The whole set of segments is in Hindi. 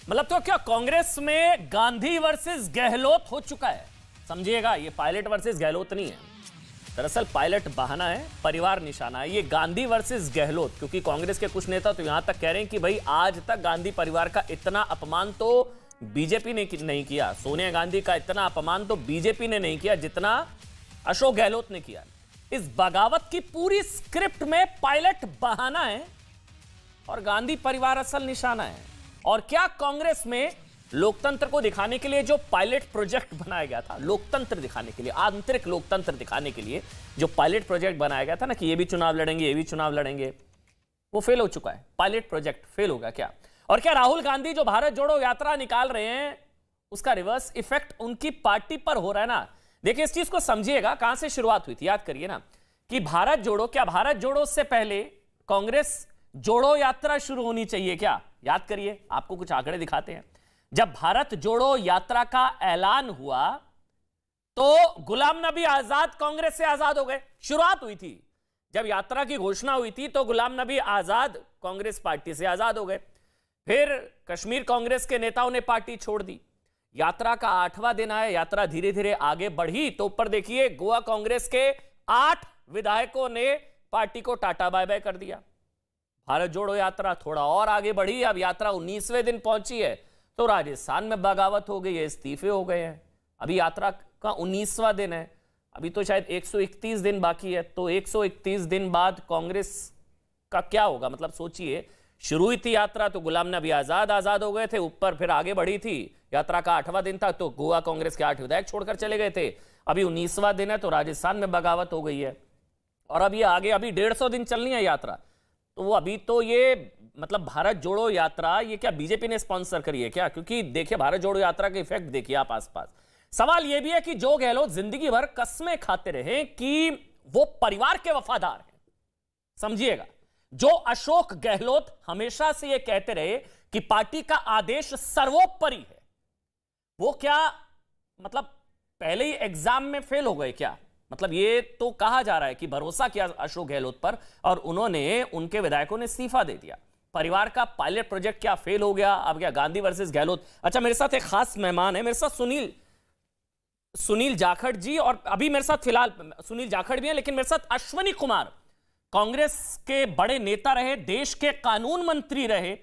मतलब तो क्या कांग्रेस में गांधी वर्सेस गहलोत हो चुका है? समझिएगा, ये पायलट वर्सेस गहलोत नहीं है, दरअसल पायलट बहाना है, परिवार निशाना है। ये गांधी वर्सेस गहलोत, क्योंकि कांग्रेस के कुछ नेता तो यहां तक कह रहे हैं कि भाई आज तक गांधी परिवार का इतना अपमान तो बीजेपी ने नहीं किया, सोनिया गांधी का इतना अपमान तो बीजेपी ने नहीं किया जितना अशोक गहलोत ने किया। इस बगावत की पूरी स्क्रिप्ट में पायलट बहाना है और गांधी परिवार असल निशाना है। और क्या कांग्रेस में लोकतंत्र को दिखाने के लिए जो पायलट प्रोजेक्ट बनाया गया था, लोकतंत्र दिखाने के लिए, आंतरिक लोकतंत्र दिखाने के लिए जो पायलट प्रोजेक्ट बनाया गया था ना कि ये भी चुनाव लड़ेंगे, ये भी चुनाव लड़ेंगे, वो फेल हो चुका है। पायलट प्रोजेक्ट फेल होगा क्या? और क्या राहुल गांधी जो भारत जोड़ो यात्रा निकाल रहे हैं उसका रिवर्स इफेक्ट उनकी पार्टी पर हो रहा है ना? देखिए, इस चीज को समझिएगा, कहां से शुरुआत हुई थी, याद करिए ना कि भारत जोड़ो, क्या भारत जोड़ो से पहले कांग्रेस जोड़ो यात्रा शुरू होनी चाहिए क्या? याद करिए, आपको कुछ आंकड़े दिखाते हैं। जब भारत जोड़ो यात्रा का ऐलान हुआ तो गुलाम नबी आजाद कांग्रेस से आजाद हो गए, शुरुआत हुई थी। जब यात्रा की घोषणा हुई थी तो गुलाम नबी आजाद कांग्रेस पार्टी से आजाद हो गए। फिर कश्मीर कांग्रेस के नेताओं ने पार्टी छोड़ दी। यात्रा का 8वां दिन आया, यात्रा धीरे धीरे आगे बढ़ी तो ऊपर देखिए गोवा कांग्रेस के 8 विधायकों ने पार्टी को टाटा बाय बाय कर दिया। भारत जोड़ो यात्रा थोड़ा और आगे बढ़ी, अब यात्रा 19वें दिन पहुंची है तो राजस्थान में बगावत हो गई है, इस्तीफे हो गए हैं। अभी यात्रा का 19वां दिन है, अभी तो शायद 131 दिन बाकी है। तो 131 दिन बाद कांग्रेस का क्या होगा? मतलब सोचिए, शुरू हुई थी यात्रा तो गुलाम नबी आजाद हो गए थे, ऊपर फिर आगे बढ़ी थी, यात्रा का 8वां दिन था तो गोवा कांग्रेस के 8 विधायक छोड़कर चले गए थे। अभी 19वां दिन है तो राजस्थान में बगावत हो गई है और अब ये आगे अभी 150 दिन चलनी है यात्रा। तो वो अभी तो ये मतलब भारत जोड़ो यात्रा ये क्या बीजेपी ने स्पॉन्सर करी है क्या? क्योंकि देखिए भारत जोड़ो यात्रा के इफेक्ट देखिए आप आसपास। सवाल यह भी है कि जो गहलोत जिंदगी भर कस्में खाते रहे कि वो परिवार के वफादार हैं, समझिएगा, जो अशोक गहलोत हमेशा से ये कहते रहे कि पार्टी का आदेश सर्वोपरि है, वो क्या मतलब पहले ही एग्जाम में फेल हो गए क्या? मतलब ये तो कहा जा रहा है कि भरोसा किया अशोक गहलोत पर और उन्होंने, उनके विधायकों ने इस्तीफा दे दिया। परिवार का पायलट प्रोजेक्ट क्या फेल हो गया? अब क्या गांधी वर्सेस गहलोत? अच्छा, मेरे साथ एक खास मेहमान है, मेरे साथ सुनील जाखड़ जी, और अभी मेरे साथ फिलहाल सुनील जाखड़ भी हैं, लेकिन मेरे साथ अश्विनी कुमार, कांग्रेस के बड़े नेता रहे, देश के कानून मंत्री रहे,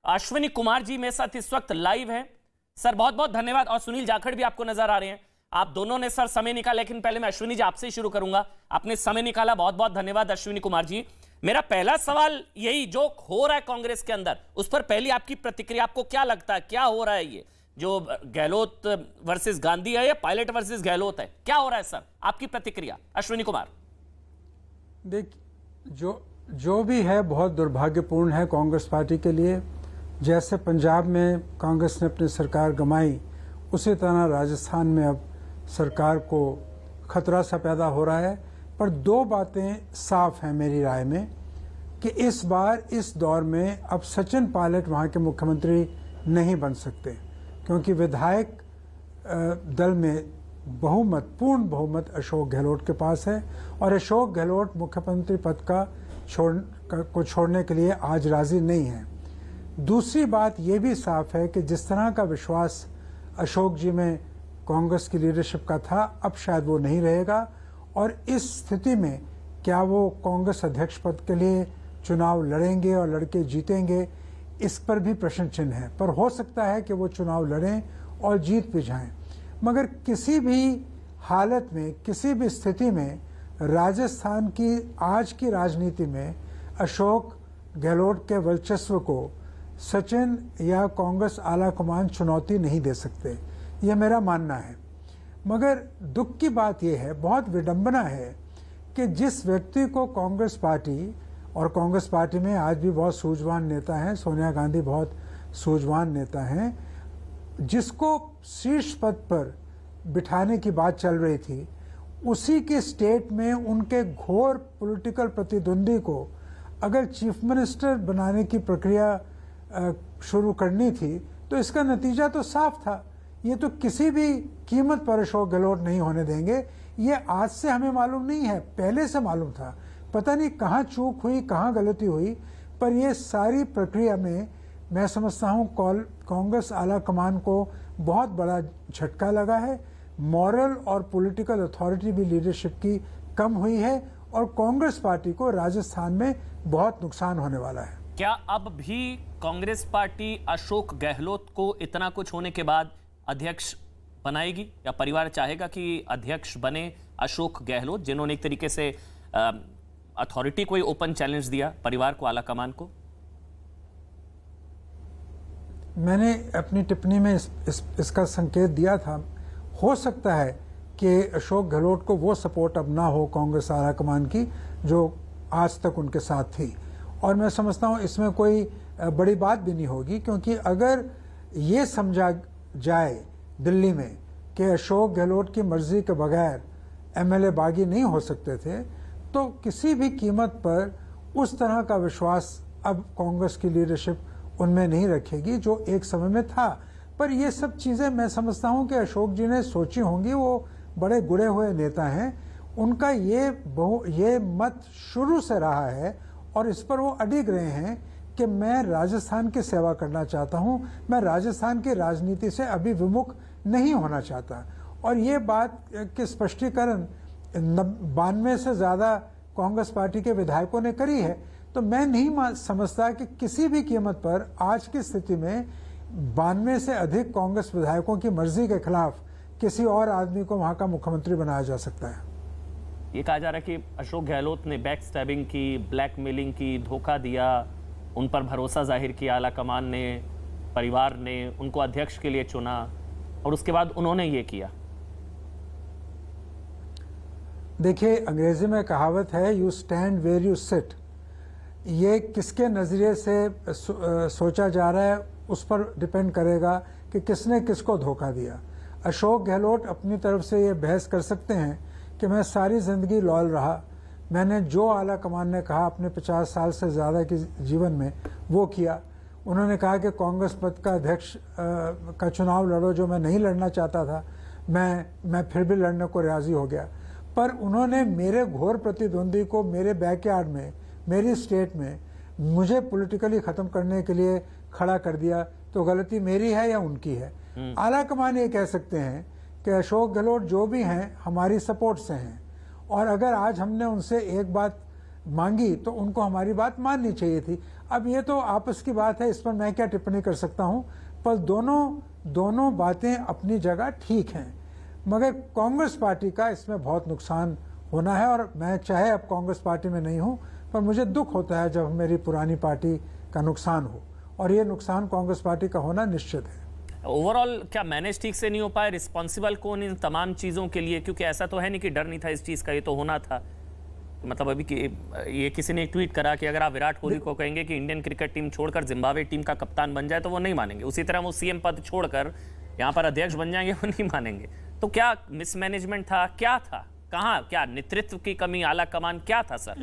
अश्विनी कुमार जी मेरे साथ इस वक्त लाइव हैं। सर बहुत बहुत धन्यवाद। और सुनील जाखड़ भी आपको नजर आ रहे हैं, आप दोनों ने सर समय निकाला। लेकिन पहले मैं अश्विनी जी आपसे ही शुरू करूंगा, आपने समय निकाला, बहुत बहुत धन्यवाद अश्विनी कुमार जी। मेरा पहला सवाल यही, जो हो रहा है कांग्रेस के अंदर उस पर पहली आपकी प्रतिक्रिया, आपको क्या लगता है क्या हो रहा है? ये जो गहलोत वर्सेस गांधी है या पायलट वर्सेस गहलोत है, क्या हो रहा है सर? आपकी प्रतिक्रिया अश्विनी कुमार। देखिए, जो भी है बहुत दुर्भाग्यपूर्ण है कांग्रेस पार्टी के लिए। जैसे पंजाब में कांग्रेस ने अपनी सरकार गंवाई, उसी तरह राजस्थान में अब सरकार को खतरा सा पैदा हो रहा है। पर दो बातें साफ हैं मेरी राय में कि इस बार इस दौर में अब सचिन पायलट वहाँ के मुख्यमंत्री नहीं बन सकते, क्योंकि विधायक दल में पूर्ण बहुमत अशोक गहलोत के पास है और अशोक गहलोत मुख्यमंत्री पद को छोड़ने के लिए आज राजी नहीं है। दूसरी बात यह भी साफ है कि जिस तरह का विश्वास अशोक जी में कांग्रेस की लीडरशिप का था, अब शायद वो नहीं रहेगा। और इस स्थिति में क्या वो कांग्रेस अध्यक्ष पद के लिए चुनाव लड़ेंगे और लड़के जीतेंगे, इस पर भी प्रश्न चिन्ह है। पर हो सकता है कि वो चुनाव लड़ें और जीत भी जाएं। मगर किसी भी हालत में, किसी भी स्थिति में राजस्थान की आज की राजनीति में अशोक गहलोत के वर्चस्व को सचिन या कांग्रेस आलाकमान चुनौती नहीं दे सकते, यह मेरा मानना है। मगर दुख की बात यह है, बहुत विडंबना है कि जिस व्यक्ति को कांग्रेस पार्टी, और कांग्रेस पार्टी में आज भी बहुत सूझवान नेता हैं, सोनिया गांधी बहुत सूझवान नेता हैं, जिसको शीर्ष पद पर बिठाने की बात चल रही थी, उसी के स्टेट में उनके घोर पॉलिटिकल प्रतिद्वंदी को अगर चीफ मिनिस्टर बनाने की प्रक्रिया शुरू करनी थी तो इसका नतीजा तो साफ था। ये तो किसी भी कीमत पर अशोक गहलोत नहीं होने देंगे। ये आज से हमें मालूम नहीं है, पहले से मालूम था। पता नहीं कहाँ चूक हुई, कहाँ गलती हुई, पर यह सारी प्रक्रिया में मैं समझता हूं कांग्रेस आला कमान को बहुत बड़ा झटका लगा है। मॉरल और पॉलिटिकल अथॉरिटी भी लीडरशिप की कम हुई है और कांग्रेस पार्टी को राजस्थान में बहुत नुकसान होने वाला है। क्या अब भी कांग्रेस पार्टी अशोक गहलोत को इतना कुछ होने के बाद अध्यक्ष बनाएगी, या परिवार चाहेगा कि अध्यक्ष बने अशोक गहलोत, जिन्होंने एक तरीके से अथॉरिटी को ओपन चैलेंज दिया परिवार को, आला कमान को? मैंने अपनी टिप्पणी में इसका संकेत दिया था। हो सकता है कि अशोक गहलोत को वो सपोर्ट अब ना हो कांग्रेस आला कमान की जो आज तक उनके साथ थी, और मैं समझता हूँ इसमें कोई बड़ी बात भी नहीं होगी, क्योंकि अगर ये समझा जाए दिल्ली में कि अशोक गहलोत की मर्जी के बगैर एमएलए बागी नहीं हो सकते थे, तो किसी भी कीमत पर उस तरह का विश्वास अब कांग्रेस की लीडरशिप उनमें नहीं रखेगी जो एक समय में था। पर ये सब चीजें मैं समझता हूं कि अशोक जी ने सोची होंगी, वो बड़े गुड़े हुए नेता हैं, उनका ये मत शुरू से रहा है और इस पर वो अडिग रहे हैं कि मैं राजस्थान की सेवा करना चाहता हूं, मैं राजस्थान की राजनीति से अभी विमुख नहीं होना चाहता। और ये बात के स्पष्टीकरण 92 से ज्यादा कांग्रेस पार्टी के विधायकों ने करी है। तो मैं नहीं समझता कि किसी भी कीमत पर आज की स्थिति में 92 से अधिक कांग्रेस विधायकों की मर्जी के खिलाफ किसी और आदमी को वहां का मुख्यमंत्री बनाया जा सकता है। ये कहा जा रहा है कि अशोक गहलोत ने बैक स्टैबिंग की, ब्लैकमेलिंग की, धोखा दिया, उन पर भरोसा जाहिर किया आला कमान ने, परिवार ने उनको अध्यक्ष के लिए चुना और उसके बाद उन्होंने ये किया। देखिए, अंग्रेजी में कहावत है you stand where you sit. ये किसके नजरिए से सोचा जा रहा है उस पर डिपेंड करेगा कि किसने किसको धोखा दिया। अशोक गहलोत अपनी तरफ से ये बहस कर सकते हैं कि मैं सारी जिंदगी लॉयल रहा, मैंने जो आला कमान ने कहा अपने 50 साल से ज़्यादा के जीवन में वो किया। उन्होंने कहा कि कांग्रेस पद का अध्यक्ष का चुनाव लड़ो, जो मैं नहीं लड़ना चाहता था, मैं फिर भी लड़ने को राजी हो गया। पर उन्होंने मेरे घोर प्रतिद्वंदी को मेरे बैकयार्ड में, मेरी स्टेट में मुझे पॉलिटिकली ख़त्म करने के लिए खड़ा कर दिया। तो गलती मेरी है या उनकी है? आला कमान ये कह सकते हैं कि अशोक गहलोत जो भी हैं हमारी सपोर्ट से हैं, और अगर आज हमने उनसे एक बात मांगी तो उनको हमारी बात माननी चाहिए थी। अब ये तो आपस की बात है, इस पर मैं क्या टिप्पणी कर सकता हूं। पर दोनों बातें अपनी जगह ठीक हैं, मगर कांग्रेस पार्टी का इसमें बहुत नुकसान होना है। और मैं चाहे अब कांग्रेस पार्टी में नहीं हूं, पर मुझे दुख होता है जब मेरी पुरानी पार्टी का नुकसान हो, और ये नुकसान कांग्रेस पार्टी का होना निश्चित है। ओवरऑल क्या मैनेज ठीक से नहीं हो पाया? रिस्पॉन्सिबल कौन इन तमाम चीज़ों के लिए? क्योंकि ऐसा तो है नहीं कि डर नहीं था इस चीज़ का, ये तो होना था। मतलब अभी ये किसी ने एक ट्वीट करा कि अगर आप विराट कोहली को कहेंगे कि इंडियन क्रिकेट टीम छोड़कर जिम्बाब्वे टीम का कप्तान बन जाए तो वो नहीं मानेंगे, उसी तरह वो सीएम पद छोड़कर यहाँ पर अध्यक्ष बन जाएंगे, वो नहीं मानेंगे। तो क्या मिसमैनेजमेंट था, क्या था, कहाँ, क्या नेतृत्व की कमी, आला कमान, क्या था सर?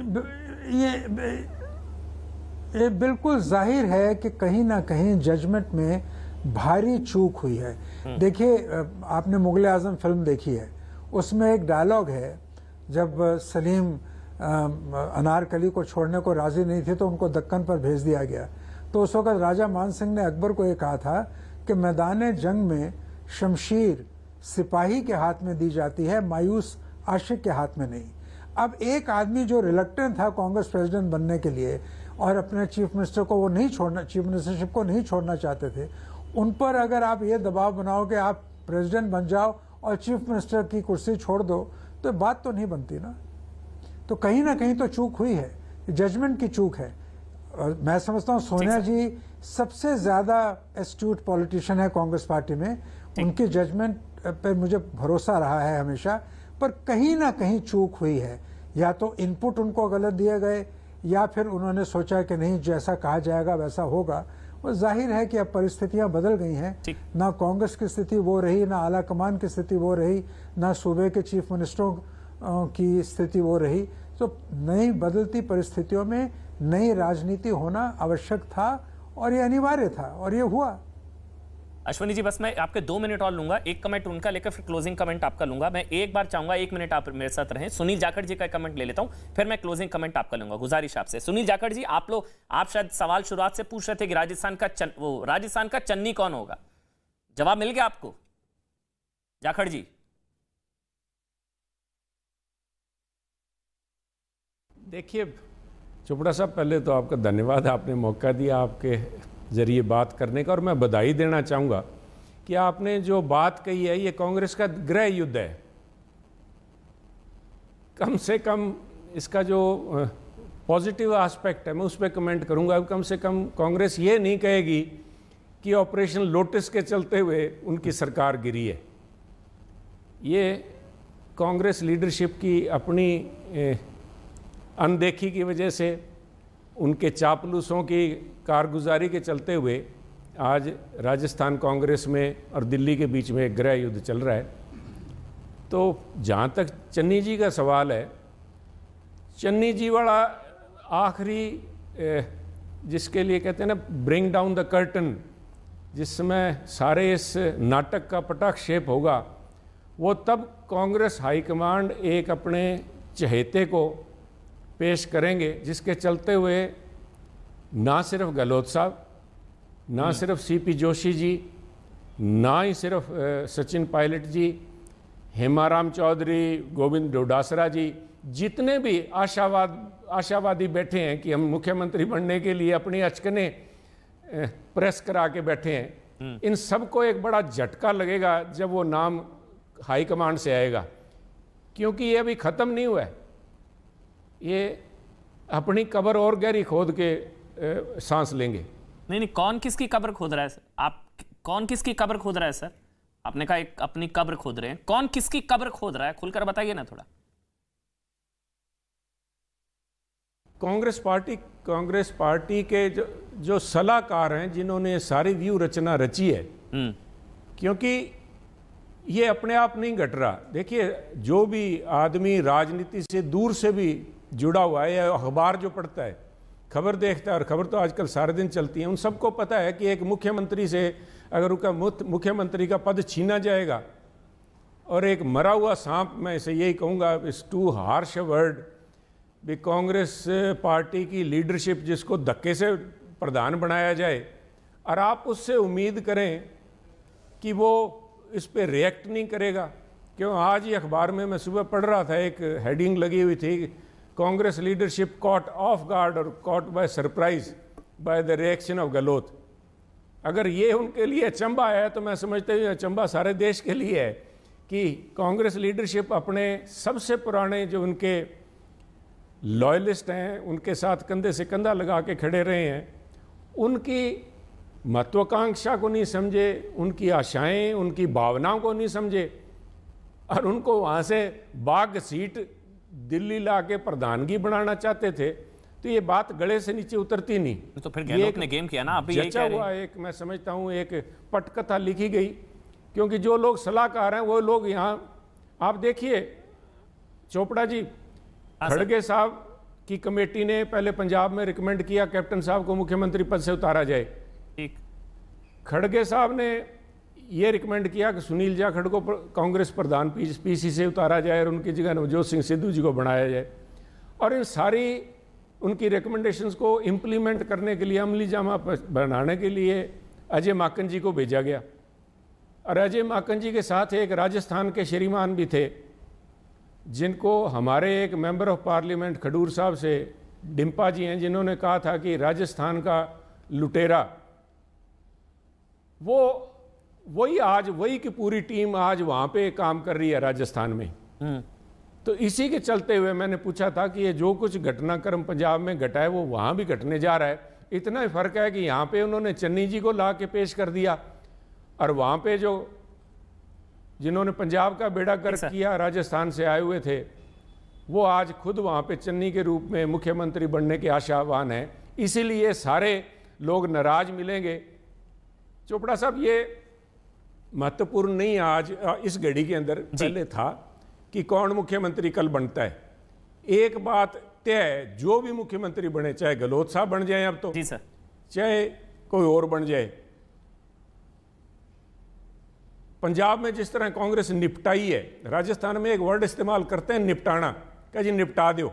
ये बिल्कुल जाहिर है कि कहीं ना कहीं जजमेंट में भारी चूक हुई है। देखिए, आपने मुगल आजम फिल्म देखी है, उसमें एक डायलॉग है जब सलीम अनारकली को छोड़ने को राजी नहीं थे तो उनको दक्कन पर भेज दिया गया। तो उस वक्त राजा मान सिंह ने अकबर को ये कहा था कि मैदान जंग में शमशीर सिपाही के हाथ में दी जाती है, मायूस आशिक के हाथ में नहीं। अब एक आदमी जो रिलक्टेंट था कांग्रेस प्रेसिडेंट बनने के लिए और अपने चीफ मिनिस्टर को वो नहीं छोड़ना, चीफ मिनिस्टरशिप को नहीं छोड़ना चाहते थे, उन पर अगर आप ये दबाव बनाओ कि आप प्रेसिडेंट बन जाओ और चीफ मिनिस्टर की कुर्सी छोड़ दो, तो बात तो नहीं बनती ना। तो कहीं ना कहीं तो चूक हुई है, जजमेंट की चूक है। और मैं समझता हूँ सोनिया जी सबसे ज्यादा एस्ट्यूट पॉलिटिशियन है कांग्रेस पार्टी में, उनकी जजमेंट पे मुझे भरोसा रहा है हमेशा। पर कहीं ना कहीं चूक हुई है, या तो इनपुट उनको गलत दिए गए या फिर उन्होंने सोचा कि नहीं जैसा कहा जाएगा वैसा होगा। वो जाहिर है कि अब परिस्थितियां बदल गई हैं, ना कांग्रेस की स्थिति वो रही, ना आला कमान की स्थिति वो रही, ना सूबे के चीफ मिनिस्टरों की स्थिति वो रही। तो नई बदलती परिस्थितियों में नई राजनीति होना आवश्यक था और ये अनिवार्य था और ये हुआ। अश्विनी जी बस मैं आपके 2 मिनट और लूंगा, एक कमेंट उनका लेकर फिर क्लोजिंग कमेंट आपका लूंगा। मैं एक बार चाहूंगा 1 मिनट आप मेरे साथ रहें। सुनील जाखड़ जी का कमेंट ले लेता हूं, फिर मैं क्लोजिंग कमेंट आपका लूंगा, गुजारिश आपसे। सुनील जाखड़ जी, आप शायद सवाल शुरुआत से पूछ रहे थे कि राजस्थान का चन्नी कौन होगा, जवाब मिल गया आपको जाखड़ जी? देखिए चोपड़ा साहब, पहले तो आपका धन्यवाद, आपने मौका दिया आपके जरिए बात करने का, और मैं बधाई देना चाहूँगा कि आपने जो बात कही है ये कांग्रेस का गृह युद्ध है। कम से कम इसका जो पॉजिटिव एस्पेक्ट है मैं उस पर कमेंट करूँगा। कम से कम कांग्रेस ये नहीं कहेगी कि ऑपरेशन लोटस के चलते हुए उनकी सरकार गिरी है। ये कांग्रेस लीडरशिप की अपनी अनदेखी की वजह से, उनके चापलूसों की कारगुजारी के चलते हुए आज राजस्थान कांग्रेस में और दिल्ली के बीच में एक गृह युद्ध चल रहा है। तो जहाँ तक चन्नी जी का सवाल है, चन्नी जी वाला आखिरी जिसके लिए कहते हैं ना ब्रिंग डाउन द कर्टन, जिस समय सारे इस नाटक का पटाक्षेप होगा, वो तब कांग्रेस हाईकमांड एक अपने चहेते को पेश करेंगे, जिसके चलते हुए ना सिर्फ गहलोत साहब, ना सिर्फ सीपी जोशी जी, ना ही सिर्फ सचिन पायलट जी, हेमाराम चौधरी, गोविंद डोडासरा जी, जितने भी आशावादी बैठे हैं कि हम मुख्यमंत्री बनने के लिए अपनी अचकने प्रेस करा के बैठे हैं, इन सबको एक बड़ा झटका लगेगा जब वो नाम हाईकमांड से आएगा, क्योंकि ये अभी ख़त्म नहीं हुआ है। ये अपनी कब्र और गहरी खोद के सांस लेंगे। नहीं, कौन किसकी कब्र खोद रहा है सर? आप कौन किसकी कब्र खोद रहा है सर? आपने कहा एक अपनी कब्र खोद रहे हैं, कौन किसकी कब्र खोद रहा है, खुलकर बताइए ना थोड़ा। कांग्रेस पार्टी के जो सलाहकार हैं, जिन्होंने सारी व्यू रचना रची है, क्योंकि ये अपने आप नहीं घट रहा। देखिए, जो भी आदमी राजनीति से दूर से भी जुड़ा हुआ है, या अखबार जो पढ़ता है, खबर देखता है, और खबर तो आजकल सारे दिन चलती है, उन सबको पता है कि एक मुख्यमंत्री से अगर उनका मुख्यमंत्री का पद छीना जाएगा, और एक मरा हुआ सांप, मैं इसे यही कहूँगा, इस टू हार्श वर्ड, भी कांग्रेस पार्टी की लीडरशिप जिसको धक्के से प्रधान बनाया जाए, और आप उससे उम्मीद करें कि वो इस पे रिएक्ट नहीं करेगा। क्यों, आज ही अखबार में मैं सुबह पढ़ रहा था, एक हेडिंग लगी हुई थी, Congress leadership caught off guard और caught by surprise by the reaction of Gehlot. अगर ये उनके लिए अचंबा है, तो मैं समझता हूँ अचंबा सारे देश के लिए है कि कांग्रेस लीडरशिप अपने सबसे पुराने जो उनके लॉयलिस्ट हैं, उनके साथ कंधे से कंधा लगा के खड़े रहे हैं, उनकी महत्वाकांक्षा को नहीं समझे, उनकी आशाएं, उनकी भावनाओं को नहीं समझे, और उनको वहाँ से बाग सीट दिल्ली ला के प्रधानगी बनाना चाहते थे। तो ये बात गले से नीचे उतरती नहीं। तो फिर गहलोत ने गेम किया ना, आप भी यही कह रहे हैं। एक मैं समझता हूँ एक पटकथा लिखी गई, क्योंकि जो लोग सलाहकार हैं वो लोग यहाँ, आप देखिए चोपड़ा जी, खड़गे साहब की कमेटी ने पहले पंजाब में रिकमेंड किया कैप्टन साहब को मुख्यमंत्री पद से उतारा जाए। ठीक, खड़गे साहब ने ये रिकमेंड किया कि सुनील जाखड़ को कांग्रेस प्रधान पीसी से उतारा जाए और उनकी जगह नवजोत सिंह सिद्धू जी को बनाया जाए। और इन सारी उनकी रिकमेंडेशंस को इम्प्लीमेंट करने के लिए, अमली जामा बनाने के लिए अजय माकन जी को भेजा गया। और अजय माकन जी के साथ एक राजस्थान के श्रीमान भी थे, जिनको हमारे एक मेंबर ऑफ पार्लियामेंट खडूर साहब से डिम्पा जी हैं, जिन्होंने कहा था कि राजस्थान का लुटेरा, वही की पूरी टीम आज वहाँ पे काम कर रही है राजस्थान में। तो इसी के चलते हुए मैंने पूछा था कि ये जो कुछ घटनाक्रम पंजाब में घटा है वो वहाँ भी घटने जा रहा है। इतना ही फर्क है कि यहाँ पे उन्होंने चन्नी जी को ला के पेश कर दिया, और वहाँ पे जिन्होंने पंजाब का बेड़ा गर्क किया, राजस्थान से आए हुए थे, वो आज खुद वहाँ पे चन्नी के रूप में मुख्यमंत्री बनने के आशावान हैं। इसीलिए सारे लोग नाराज मिलेंगे। चोपड़ा साहब, ये महत्वपूर्ण नहीं आज इस घड़ी के अंदर, पहले था कि कौन मुख्यमंत्री कल बनता है। एक बात तय है, जो भी मुख्यमंत्री बने, चाहे गहलोत साहब बन जाए अब तो, जी सर, चाहे कोई और बन जाए, पंजाब में जिस तरह कांग्रेस निपटाई है, राजस्थान में एक वर्ड इस्तेमाल करते हैं निपटाना, क्या जी निपटा दो।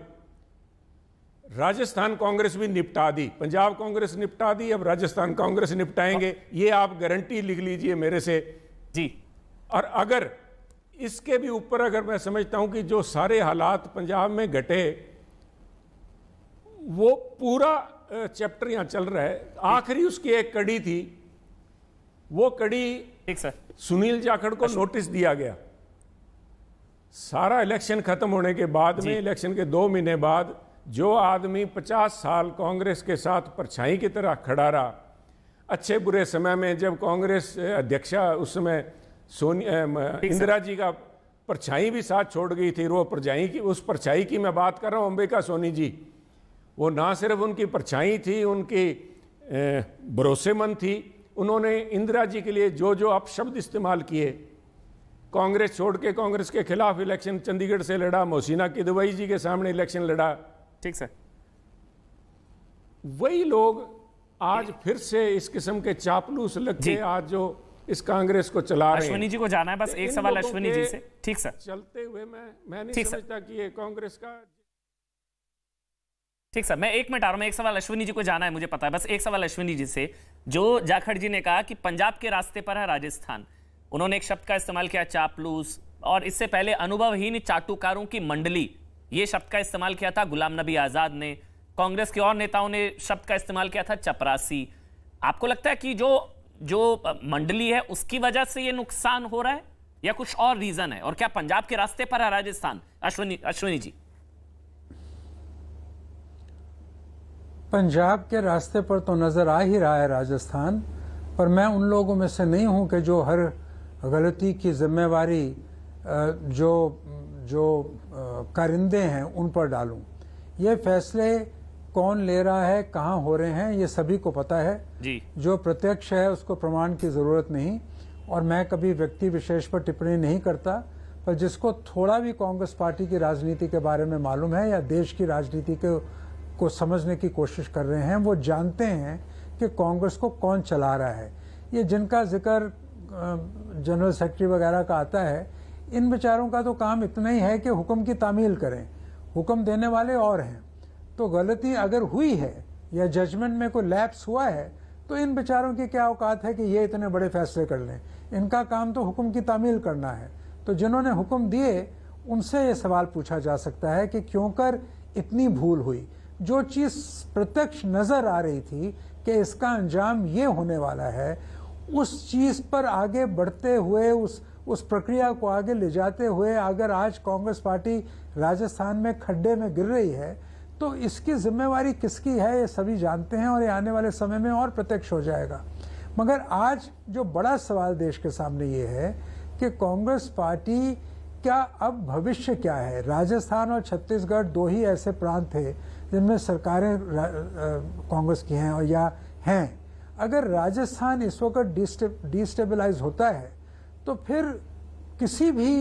राजस्थान कांग्रेस भी निपटा दी, पंजाब कांग्रेस निपटा दी, अब राजस्थान कांग्रेस निपटाएंगे, ये आप गारंटी लिख लीजिए मेरे से जी। और अगर इसके भी ऊपर अगर मैं समझता हूं कि जो सारे हालात पंजाब में घटे, वो पूरा चैप्टर यहां चल रहा है, आखिरी उसकी एक कड़ी थी, वो कड़ी ठीक सर, सुनील जाखड़ को नोटिस दिया गया। सारा इलेक्शन खत्म होने के बाद में, इलेक्शन के 2 महीने बाद, जो आदमी 50 साल कांग्रेस के साथ परछाई की तरह खड़ा रहा, अच्छे बुरे समय में जब कांग्रेस अध्यक्षा उस समय इंदिरा जी का परछाई भी साथ छोड़ गई थी, वो परछाई की, उस परछाई की मैं बात कर रहा हूं, अंबिका सोनी जी, वो ना सिर्फ उनकी परछाई थी, उनकी भरोसेमंद थी, उन्होंने इंदिरा जी के लिए जो जो अपशब्द इस्तेमाल किए, कांग्रेस छोड़ के कांग्रेस के खिलाफ इलेक्शन चंडीगढ़ से लड़ा, मोहसिना किदवई जी के सामने इलेक्शन लड़ा, ठीक सर, वही लोग आज फिर से इस किस्म के चापलूस लग के आज जो इस कांग्रेस को चला रहे हैं। अश्विनी जी को जाना है, बस एक सवाल अश्विनी जी से। ठीक सर, चलते हुए मैं नहीं समझता कि ये कांग्रेस का। ठीक सर, मैं 1 मिनट आ रहा हूं, एक सवाल अश्विनी जी को जाना है, मुझे पता है, बस एक सवाल अश्विनी जी से। जो जाखड़ जी ने कहा कि पंजाब के रास्ते पर है राजस्थान, उन्होंने एक शब्द का इस्तेमाल किया चापलूस, और इससे पहले अनुभवहीन चाटुकारों की मंडली, ये शब्द का इस्तेमाल किया था गुलाम नबी आजाद ने, कांग्रेस के और नेताओं ने शब्द का इस्तेमाल किया था चपरासी। आपको लगता है कि जो मंडली है उसकी वजह से ये नुकसान हो रहा है या कुछ और रीजन है, और क्या पंजाब के रास्ते पर है राजस्थान? अश्विनी जी। पंजाब के रास्ते पर तो नजर आ ही रहा है राजस्थान, पर मैं उन लोगों में से नहीं हूं कि जो हर गलती की जिम्मेवारी जो कारिंदे हैं उन पर डालूं। ये फैसले कौन ले रहा है, कहां हो रहे हैं, ये सभी को पता है जी। जो प्रत्यक्ष है उसको प्रमाण की जरूरत नहीं, और मैं कभी व्यक्ति विशेष पर टिप्पणी नहीं करता, पर जिसको थोड़ा भी कांग्रेस पार्टी की राजनीति के बारे में मालूम है या देश की राजनीति को समझने की कोशिश कर रहे हैं, वो जानते हैं कि कांग्रेस को कौन चला रहा है। ये जिनका जिक्र जनरल सेक्रेटरी वगैरह का आता है, इन बेचारों का तो काम इतना ही है कि हुक्म की तामील करें, हुक्म देने वाले और हैं। तो गलती अगर हुई है या जजमेंट में कोई लैप्स हुआ है, तो इन बेचारों की क्या औकात है कि ये इतने बड़े फैसले कर लें। इनका काम तो हुक्म की तामील करना है। तो जिन्होंने हुक्म दिए उनसे ये सवाल पूछा जा सकता है कि क्यों कर इतनी भूल हुई। जो चीज प्रत्यक्ष नजर आ रही थी कि इसका अंजाम ये होने वाला है, उस चीज पर आगे बढ़ते हुए, उस प्रक्रिया को आगे ले जाते हुए अगर आज कांग्रेस पार्टी राजस्थान में खड्डे में गिर रही है, तो इसकी जिम्मेवारी किसकी है ये सभी जानते हैं, और ये आने वाले समय में और प्रत्यक्ष हो जाएगा। मगर आज जो बड़ा सवाल देश के सामने ये है कि कांग्रेस पार्टी क्या अब भविष्य क्या है। राजस्थान और छत्तीसगढ़ 2 ही ऐसे प्रांत थे जिनमें सरकारें कांग्रेस की हैं और या हैं। अगर राजस्थान इस वक्त डिस्टेबलाइज होता है, तो फिर किसी भी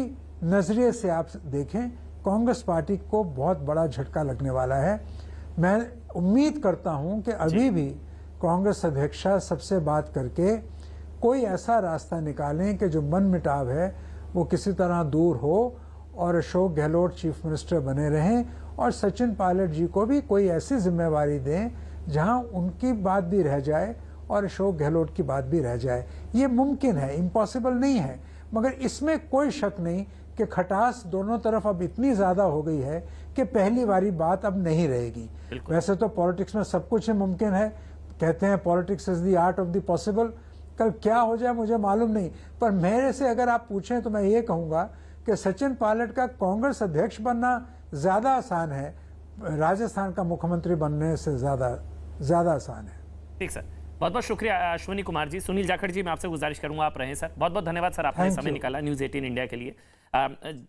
नजरिए से आप देखें, कांग्रेस पार्टी को बहुत बड़ा झटका लगने वाला है। मैं उम्मीद करता हूं कि अभी भी कांग्रेस अध्यक्षा सबसे बात करके कोई ऐसा रास्ता निकालें कि जो मन मिटाव है वो किसी तरह दूर हो, और अशोक गहलोत चीफ मिनिस्टर बने रहें, और सचिन पायलट जी को भी कोई ऐसी जिम्मेवारी दें जहां उनकी बात भी रह जाए और अशोक गहलोत की बात भी रह जाए। ये मुमकिन है, इम्पॉसिबल नहीं है, मगर इसमें कोई शक नहीं कि खटास दोनों तरफ अब इतनी ज्यादा हो गई है कि पहली वाली बात अब नहीं रहेगी। वैसे तो पॉलिटिक्स में सब कुछ मुमकिन है, कहते हैं politics is the art of the possible. कल क्या हो जाए मुझे मालूम नहीं, पर मेरे से अगर आप पूछें तो मैं ये कहूंगा कि सचिन पायलट का कांग्रेस अध्यक्ष बनना ज्यादा आसान है, राजस्थान का मुख्यमंत्री बनने से ज्यादा आसान है। ठीक सर, बहुत बहुत शुक्रिया अश्विनी कुमार जी। सुनील जाखड़ जी, मैं आपसे गुजारिश करूंगा आप रहें सर। बहुत बहुत धन्यवाद सर, आपने समय निकाला न्यूज़ 18 इंडिया के लिए।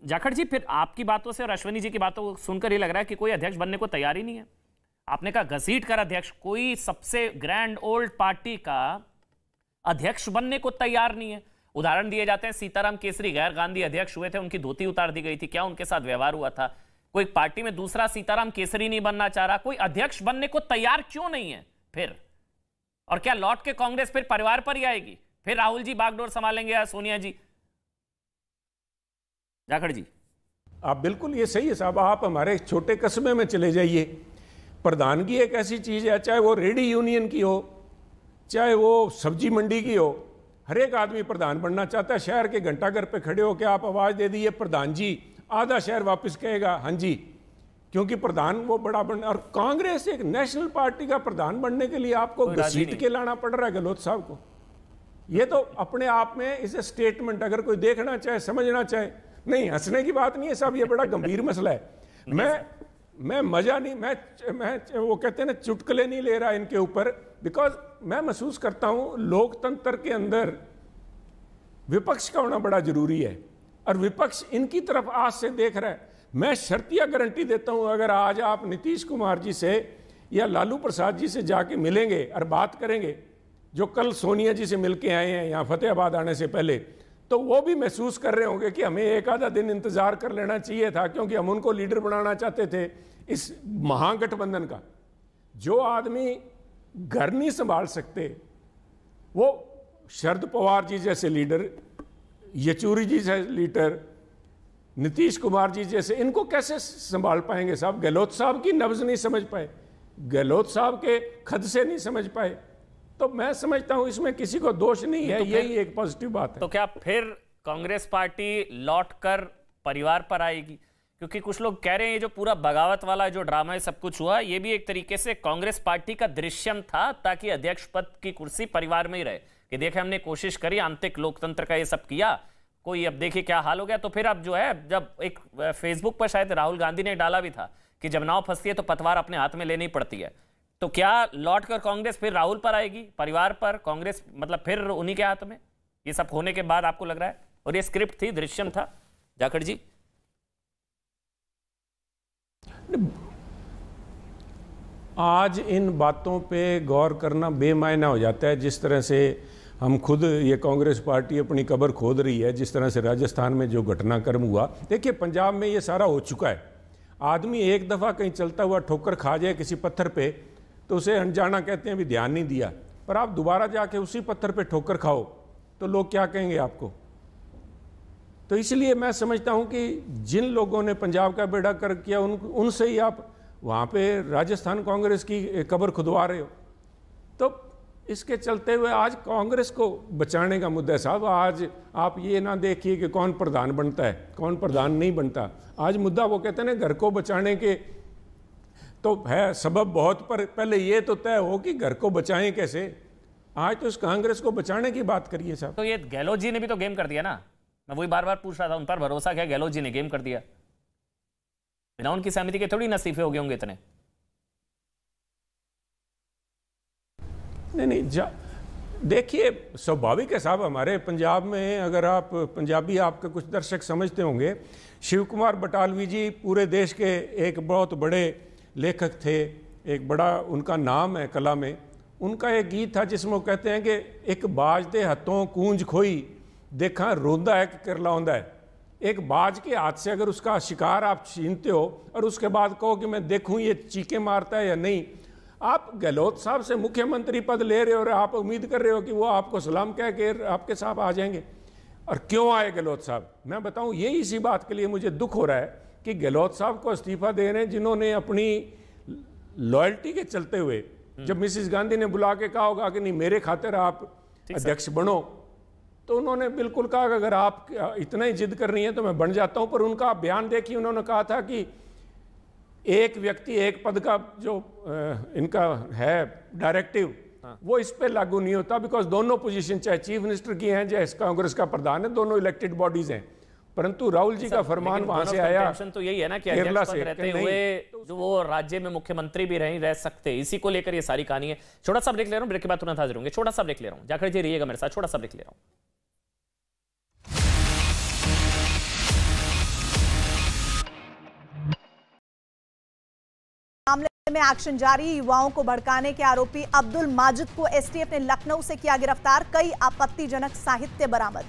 जाखड़ जी, फिर आपकी बातों से और अश्विनी जी की बातों को सुनकर ये लग रहा है कि कोई अध्यक्ष बनने को तैयार ही नहीं है। आपने कहा घसीट कर अध्यक्ष, कोई सबसे ग्रैंड ओल्ड पार्टी का अध्यक्ष बनने को तैयार नहीं है। उदाहरण दिए जाते हैं, सीताराम केसरी गैर गांधी अध्यक्ष हुए थे, उनकी धोती उतार दी गई थी, क्या उनके साथ व्यवहार हुआ था? कोई पार्टी में दूसरा सीताराम केसरी नहीं बनना चाह रहा, कोई अध्यक्ष बनने को तैयार क्यों नहीं है फिर? और क्या लौट के कांग्रेस फिर परिवार पर ही आएगी? फिर राहुल जी बागडोर संभालेंगे या सोनिया जी? जाखड़ जी। आप बिल्कुल ये सही है साहब। आप हमारे छोटे कस्बे में चले जाइए, प्रधानगी एक ऐसी चीज़ है, चाहे वो रेडी यूनियन की हो, चाहे वो सब्जी मंडी की हो, हर एक आदमी प्रधान बनना चाहता है। शहर के घंटाघर पे खड़े हो के आप आवाज़ दे दीजिए प्रधान जी, आधा शहर वापस कहेगा हाँ जी, क्योंकि प्रधान वो बड़ा बन। और कांग्रेस एक नेशनल पार्टी का प्रधान बनने के लिए आपको घसीट के लाना पड़ रहा है गहलोत साहब को। ये तो अपने आप में इसे स्टेटमेंट अगर कोई देखना चाहे, समझना चाहे, नहीं हंसने की बात नहीं है साहब, ये बड़ा गंभीर मसला है। मैं मजा नहीं, मैं वो कहते हैं ना चुटकुले नहीं ले रहा इनके ऊपर, बिकॉज मैं महसूस करता हूं लोकतंत्र के अंदर विपक्ष का होना बड़ा जरूरी है, और विपक्ष इनकी तरफ आज से देख रहा है। मैं शर्तिया गारंटी देता हूं, अगर आज आप नीतीश कुमार जी से या लालू प्रसाद जी से जाके मिलेंगे और बात करेंगे, जो कल सोनिया जी से मिलके आए हैं यहाँ फतेहाबाद आने से पहले, तो वो भी महसूस कर रहे होंगे कि हमें एक आधा दिन इंतजार कर लेना चाहिए था, क्योंकि हम उनको लीडर बनाना चाहते थे इस महागठबंधन का। जो आदमी घर नहीं संभाल सकते, वो शरद पवार जी जैसे लीडर, येचुरी जी जैसे लीडर, नीतीश कुमार जी जैसे, इनको कैसे संभाल पाएंगे साहब? गहलोत साहब की नब्ज नहीं समझ पाए, गहलोत साहब के खद से नहीं समझ पाए, तो मैं समझता हूं इसमें किसी को दोष नहीं है। यही एक पॉजिटिव बात है। तो क्या फिर कांग्रेस पार्टी लौटकर परिवार पर आएगी? क्योंकि कुछ लोग कह रहे हैं ये जो पूरा बगावत वाला जो ड्रामा है, सब कुछ हुआ, ये भी एक तरीके से कांग्रेस पार्टी का दृश्यम था, ताकि अध्यक्ष पद की कुर्सी परिवार में ही रहे, कि देखे हमने कोशिश करी, आंतरिक लोकतंत्र का ये सब किया, कोई अब देखिए क्या हाल हो गया। तो फिर अब जो है, जब एक फेसबुक पर शायद राहुल गांधी ने डाला भी था कि जब नाव फंसती है तो पतवार अपने हाथ में लेनी पड़ती है, तो क्या लौटकर कांग्रेस फिर राहुल पर आएगी, परिवार पर, कांग्रेस मतलब फिर उन्हीं के हाथ में, ये सब होने के बाद आपको लग रहा है? और ये स्क्रिप्ट थी, दृश्यम था, जाखड़ जी? आज इन बातों पे गौर करना बेमायना हो जाता है। जिस तरह से हम खुद, ये कांग्रेस पार्टी अपनी कब्र खोद रही है, जिस तरह से राजस्थान में जो घटनाक्रम हुआ, देखिए पंजाब में ये सारा हो चुका है। आदमी एक दफ़ा कहीं चलता हुआ ठोकर खा जाए किसी पत्थर पे, तो उसे अनजाना कहते हैं भी ध्यान नहीं दिया, पर आप दोबारा जाके उसी पत्थर पे ठोकर खाओ तो लोग क्या कहेंगे आपको? तो इसलिए मैं समझता हूं कि जिन लोगों ने पंजाब का बेड़ा कर किया, उनसे ही आप वहां पे राजस्थान कांग्रेस की कब्र खुदवा रहे हो। तो इसके चलते हुए आज कांग्रेस को बचाने का मुद्दा है साहब। आज आप ये ना देखिए कि कौन प्रधान बनता है, कौन प्रधान नहीं बनता। आज मुद्दा वो कहते हैं ना, घर को बचाने के तो है सबब बहुत, पर पहले ये तो तय हो कि घर को बचाएं कैसे। आज तो इस कांग्रेस को बचाने की बात करिए साहब। तो ये गहलोत जी ने भी तो गेम कर दिया ना, मैं वही बार बार पूछ रहा था, उन पर भरोसा क्या? गहलोत जी ने गेम कर दिया, बिना उनकी सहमति के थोड़ी नसीफे हो गए होंगे इतने। नहीं, देखिए स्वाभाविक है साहब, हमारे पंजाब में, अगर आप पंजाबी आपके कुछ दर्शक समझते होंगे, शिव कुमार बटालवी जी पूरे देश के एक बहुत बड़े लेखक थे, एक बड़ा उनका नाम है कला में। उनका एक गीत था जिसमें वो कहते हैं कि एक बाज दे हथों कूंज खोई, देखा रोंदा है कि करलाउंदा है। एक बाज के हाथ से अगर उसका शिकार आप छीनते हो और उसके बाद कहो कि मैं देखूं ये चीखे मारता है या नहीं। आप गहलोत साहब से मुख्यमंत्री पद ले रहे हो और आप उम्मीद कर रहे हो कि वो आपको सलाम कह के आपके साथ आ जाएंगे। और क्यों आए गहलोत साहब? मैं बताऊं, ये इसी बात के लिए मुझे दुख हो रहा है कि गहलोत साहब को इस्तीफा दे रहे हैं, जिन्होंने अपनी लॉयल्टी के चलते हुए, जब मिसिस गांधी ने बुला के कहा होगा कि नहीं मेरे खातिर आप अध्यक्ष बनो, तो उन्होंने बिल्कुल कहा कि अगर आप इतना ही जिद कर रही हैं तो मैं बन जाता हूं। पर उनका बयान देखिए, उन्होंने कहा था कि एक व्यक्ति एक पद का जो इनका है डायरेक्टिव, वो इस पे लागू नहीं होता, बिकॉज दोनों पोजीशन, चाहे चीफ मिनिस्टर की हैं चाहे कांग्रेस का प्रधान है, दोनों इलेक्टेड बॉडीज हैं। परंतु राहुल जी का फरमान वहां से आया, टेंशन तो यही है ना कि केरला से रहते हुए जो वो राज्य में मुख्यमंत्री भी रह सकते, इसी को लेकर ये सारी कहानी है। छोटा सा ब्रेक ले रहा हूं, ब्रेक के बाद तुरंत हाजिर होंगे। छोटा सा ब्रेक ले रहा हूं, जाखड़ जी रहिएगा मेरे साथ, छोटा सा ब्रेक ले रहा हूं। मामले में एक्शन जारी, युवाओं को भड़काने के आरोपी अब्दुल माजिद को एसटीएफ ने लखनऊ से किया गिरफ्तार, कई आपत्तिजनक साहित्य बरामद।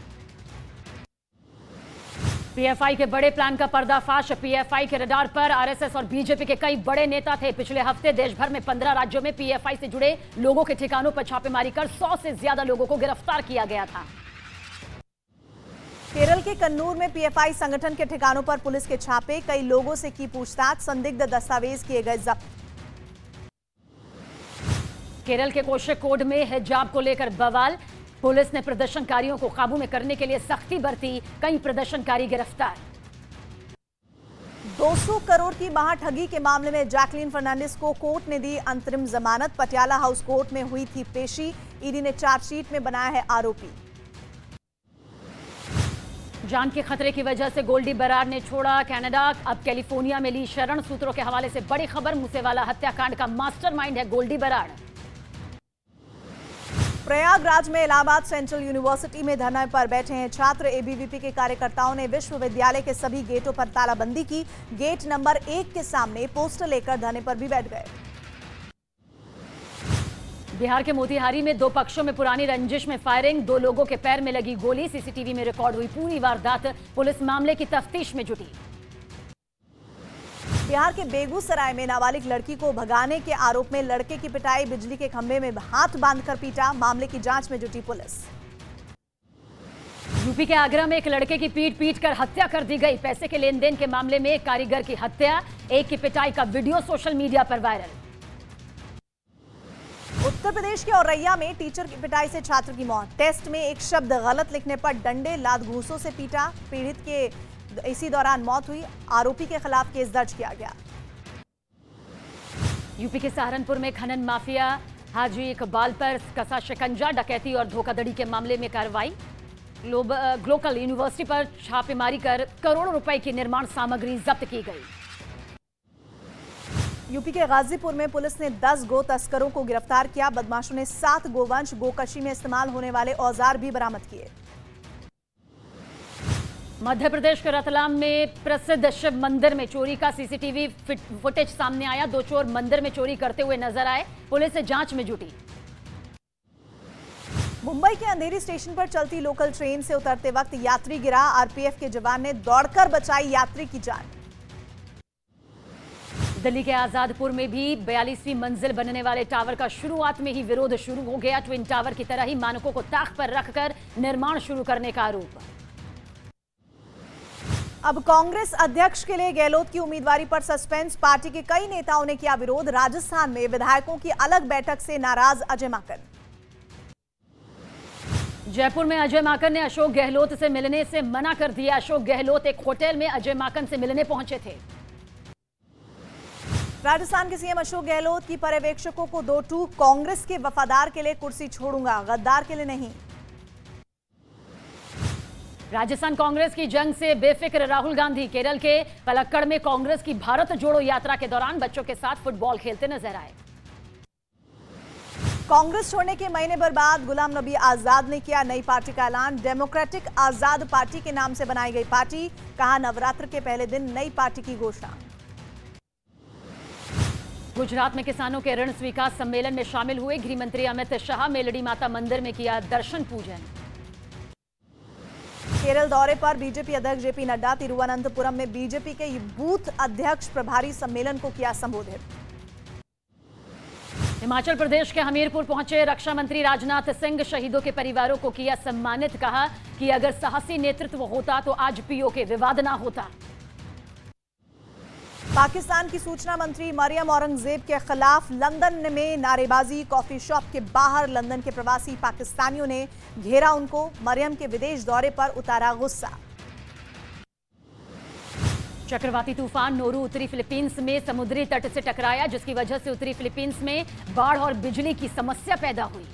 पीएफआई के बड़े प्लान का पर्दाफाश, पीएफआई के रडार पर आरएसएस और बीजेपी के कई बड़े नेता थे। पिछले हफ्ते देश भर में 15 राज्यों में पीएफआई से जुड़े लोगों के ठिकानों पर छापेमारी कर 100 से ज्यादा लोगों को गिरफ्तार किया गया था। केरल के कन्नूर में पीएफआई संगठन के ठिकानों पर पुलिस के छापे, कई लोगों से की पूछताछ, संदिग्ध दस्तावेज किए गए जब्त। केरल के कोषिकोड में हिजाब को लेकर बवाल, पुलिस ने प्रदर्शनकारियों को काबू में करने के लिए सख्ती बरती, कई प्रदर्शनकारी गिरफ्तार। 200 करोड़ की महाठगी के मामले में जैकलीन फर्नांडिस को कोर्ट ने दी अंतरिम जमानत, पटियाला हाउस कोर्ट में हुई थी पेशी, ईडी ने चार्जशीट में बनाया है आरोपी। जान के खतरे की वजह से गोल्डी बरार ने छोड़ा कनाडा, अब कैलिफोर्निया में ली शरण। सूत्रों के हवाले से बड़ी खबर, मूसेवाला हत्याकांड का मास्टरमाइंड है गोल्डी बरार। प्रयागराज में इलाहाबाद सेंट्रल यूनिवर्सिटी में धरने पर बैठे हैं छात्र। एबीवीपी के कार्यकर्ताओं ने विश्वविद्यालय के सभी गेटों पर तालाबंदी की, गेट नंबर 1 के सामने पोस्टर लेकर धरने पर भी बैठ गए। बिहार के मोतिहारी में 2 पक्षों में पुरानी रंजिश में फायरिंग, 2 लोगों के पैर में लगी गोली, सीसीटीवी में रिकॉर्ड हुई पूरी वारदात, पुलिस मामले की तफ्तीश में जुटी। बिहार के बेगूसराय में नाबालिग लड़की को भगाने के आरोप में लड़के की पिटाई, बिजली के खंभे में हाथ बांधकर पीटा, मामले की जांच में जुटी पुलिस। यूपी के आगरा में एक लड़के की पीट कर हत्या कर दी गई, पैसे के लेन देन के मामले में एक कारीगर की हत्या, एक की पिटाई का वीडियो सोशल मीडिया पर वायरल। उत्तर प्रदेश के औरैया में टीचर की पिटाई से छात्र की मौत, टेस्ट में एक शब्द गलत लिखने पर डंडे लात घूंसों से पीटा, पीड़ित के इसी दौरान मौत हुई, आरोपी के खिलाफ केस दर्ज किया गया। यूपी के सहारनपुर में खनन माफिया हाजी इकबाल पर कसा शिकंजा, डकैती और धोखाधड़ी के मामले में कार्रवाई, ग्लोकल यूनिवर्सिटी पर छापेमारी कर करोड़ों रुपए की निर्माण सामग्री जब्त की गई। यूपी के गाजीपुर में पुलिस ने 10 गो तस्करों को गिरफ्तार किया, बदमाशों ने 7 गोवंश गोकशी में इस्तेमाल होने वाले औजार भी बरामद किए। मध्य प्रदेश के रतलाम में प्रसिद्ध शिव मंदिर में चोरी का सीसीटीवी फुटेज सामने आया, 2 चोर मंदिर में चोरी करते हुए नजर आए, पुलिस जांच में जुटी। मुंबई के अंधेरी स्टेशन पर चलती लोकल ट्रेन से उतरते वक्त यात्री गिरा, आरपीएफ के जवान ने दौड़कर बचाई यात्री की जान। दिल्ली के आजादपुर में भी 42वीं मंजिल बनने वाले टावर का शुरुआत में ही विरोध शुरू हो गया, ट्विन टावर की तरह ही मानकों को ताक पर रखकर निर्माण शुरू करने का आरोप। अब कांग्रेस अध्यक्ष के लिए गहलोत की उम्मीदवारी पर सस्पेंस, पार्टी के कई नेताओं ने किया विरोध, राजस्थान में विधायकों की अलग बैठक से नाराज अजय माकन। जयपुर में अजय माकन ने अशोक गहलोत से मिलने से मना कर दिया, अशोक गहलोत एक होटल में अजय माकन से मिलने पहुंचे थे। राजस्थान के सीएम अशोक गहलोत की पर्यवेक्षकों को 2 टूक, कांग्रेस के वफादार के लिए कुर्सी छोड़ूंगा, गद्दार के लिए नहीं। राजस्थान कांग्रेस की जंग से बेफिक्र राहुल गांधी, केरल के पलक्कड़ में कांग्रेस की भारत जोड़ो यात्रा के दौरान बच्चों के साथ फुटबॉल खेलते नजर आए। कांग्रेस छोड़ने के महीने भर बाद गुलाम नबी आजाद ने किया नई पार्टी का ऐलान, डेमोक्रेटिक आजाद पार्टी के नाम से बनाई गई पार्टी, कहा नवरात्र के पहले दिन नई पार्टी की घोषणा। गुजरात में किसानों के ऋण स्वीकार सम्मेलन में शामिल हुए गृह मंत्री अमित शाह, मेलडी माता मंदिर में किया दर्शन पूजन। केरल दौरे पर बीजेपी अध्यक्ष जेपी नड्डा, तिरुवनंतपुरम में बीजेपी के बूथ अध्यक्ष प्रभारी सम्मेलन को किया संबोधित। हिमाचल प्रदेश के हमीरपुर पहुंचे रक्षा मंत्री राजनाथ सिंह, शहीदों के परिवारों को किया सम्मानित, कहा कि अगर साहसी नेतृत्व होता तो आज पीओके विवाद ना होता। पाकिस्तान की सूचना मंत्री मरियम औरंगजेब के खिलाफ लंदन में नारेबाजी, कॉफी शॉप के बाहर लंदन के प्रवासी पाकिस्तानियों ने घेरा उनको, मरियम के विदेश दौरे पर उतारा गुस्सा। चक्रवाती तूफान नोरू उत्तरी फिलीपींस में समुद्री तट से टकराया, जिसकी वजह से उत्तरी फिलीपींस में बाढ़ और बिजली की समस्या पैदा हुई।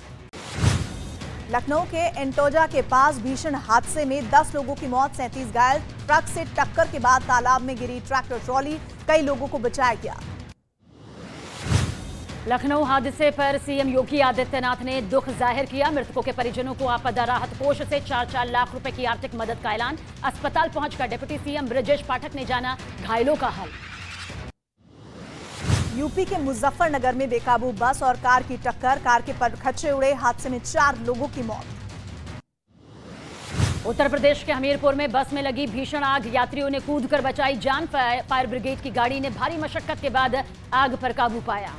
लखनऊ के एंटोजा के पास भीषण हादसे में 10 लोगों की मौत, 37 घायल, ट्रक से टक्कर के बाद तालाब में गिरी ट्रैक्टर ट्रॉली, कई लोगों को बचाया गया। लखनऊ हादसे पर सीएम योगी आदित्यनाथ ने दुख जाहिर किया, मृतकों के परिजनों को आपदा राहत कोष से 4-4 लाख रुपए की आर्थिक मदद का ऐलान। अस्पताल पहुंचकर डिप्टी सीएम ब्रजेश पाठक ने जाना घायलों का हाल। यूपी के मुजफ्फरनगर में बेकाबू बस और कार की टक्कर, कार के परखच्चे उड़े, हादसे में 4 लोगों की मौत। उत्तर प्रदेश के हमीरपुर में बस में लगी भीषण आग, यात्रियों ने कूदकर बचाई जान, फायर ब्रिगेड की गाड़ी ने भारी मशक्कत के बाद आग पर काबू पाया।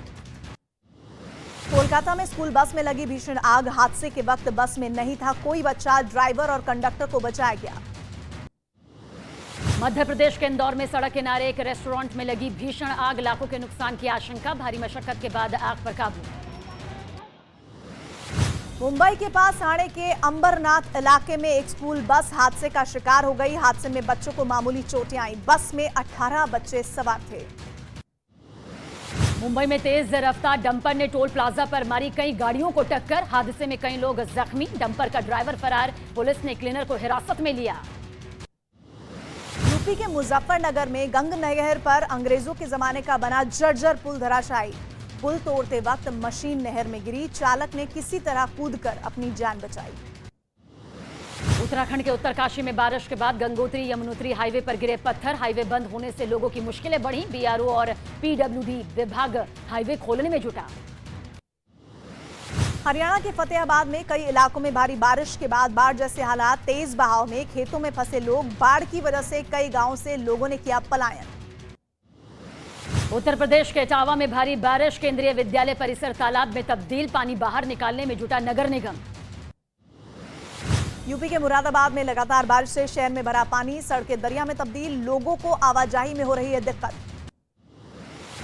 कोलकाता में स्कूल बस में लगी भीषण आग, हादसे के वक्त बस में नहीं था कोई बच्चा, ड्राइवर और कंडक्टर को बचाया गया। मध्य प्रदेश के इंदौर में सड़क किनारे एक रेस्टोरेंट में लगी भीषण आग, लाखों के नुकसान की आशंका, भारी मशक्कत के बाद आग पर काबू। मुंबई के पास हाणे के अंबरनाथ इलाके में एक स्कूल बस हादसे का शिकार हो गई। हादसे में बच्चों को मामूली चोटें आईं। बस में 18 बच्चे सवार थे। मुंबई में तेज रफ्तार डंपर ने टोल प्लाजा पर मारी कई गाड़ियों को टक्कर, हादसे में कई लोग जख्मी, डंपर का ड्राइवर फरार, पुलिस ने क्लीनर को हिरासत में लिया। यूपी के मुजफ्फरनगर में गंग नहर पर अंग्रेजों के जमाने का बना जर्जर पुल धराशायी। पुल तोड़ते वक्त मशीन नहर में गिरी, चालक ने किसी तरह कूदकर अपनी जान बचाई। उत्तराखंड के उत्तरकाशी में बारिश के बाद गंगोत्री यमुनोत्री हाईवे पर गिरे पत्थर, हाईवे बंद होने से लोगों की मुश्किलें बढ़ी। बीआरओ और पीडब्ल्यूडी विभाग हाईवे खोलने में जुटा। हरियाणा के फतेहाबाद में कई इलाकों में भारी बारिश के बाद बाढ़ जैसे हालात, तेज बहाव में खेतों में फंसे लोग, बाढ़ की वजह से कई गांवों से लोगों ने किया पलायन। उत्तर प्रदेश के इटावा में भारी बारिश, केंद्रीय विद्यालय परिसर तालाब में तब्दील, पानी बाहर निकालने में जुटा नगर निगम। यूपी के मुरादाबाद में लगातार बारिश से शहर में भरा पानी, सड़कें दरिया में तब्दील, लोगों को आवाजाही में हो रही है दिक्कत।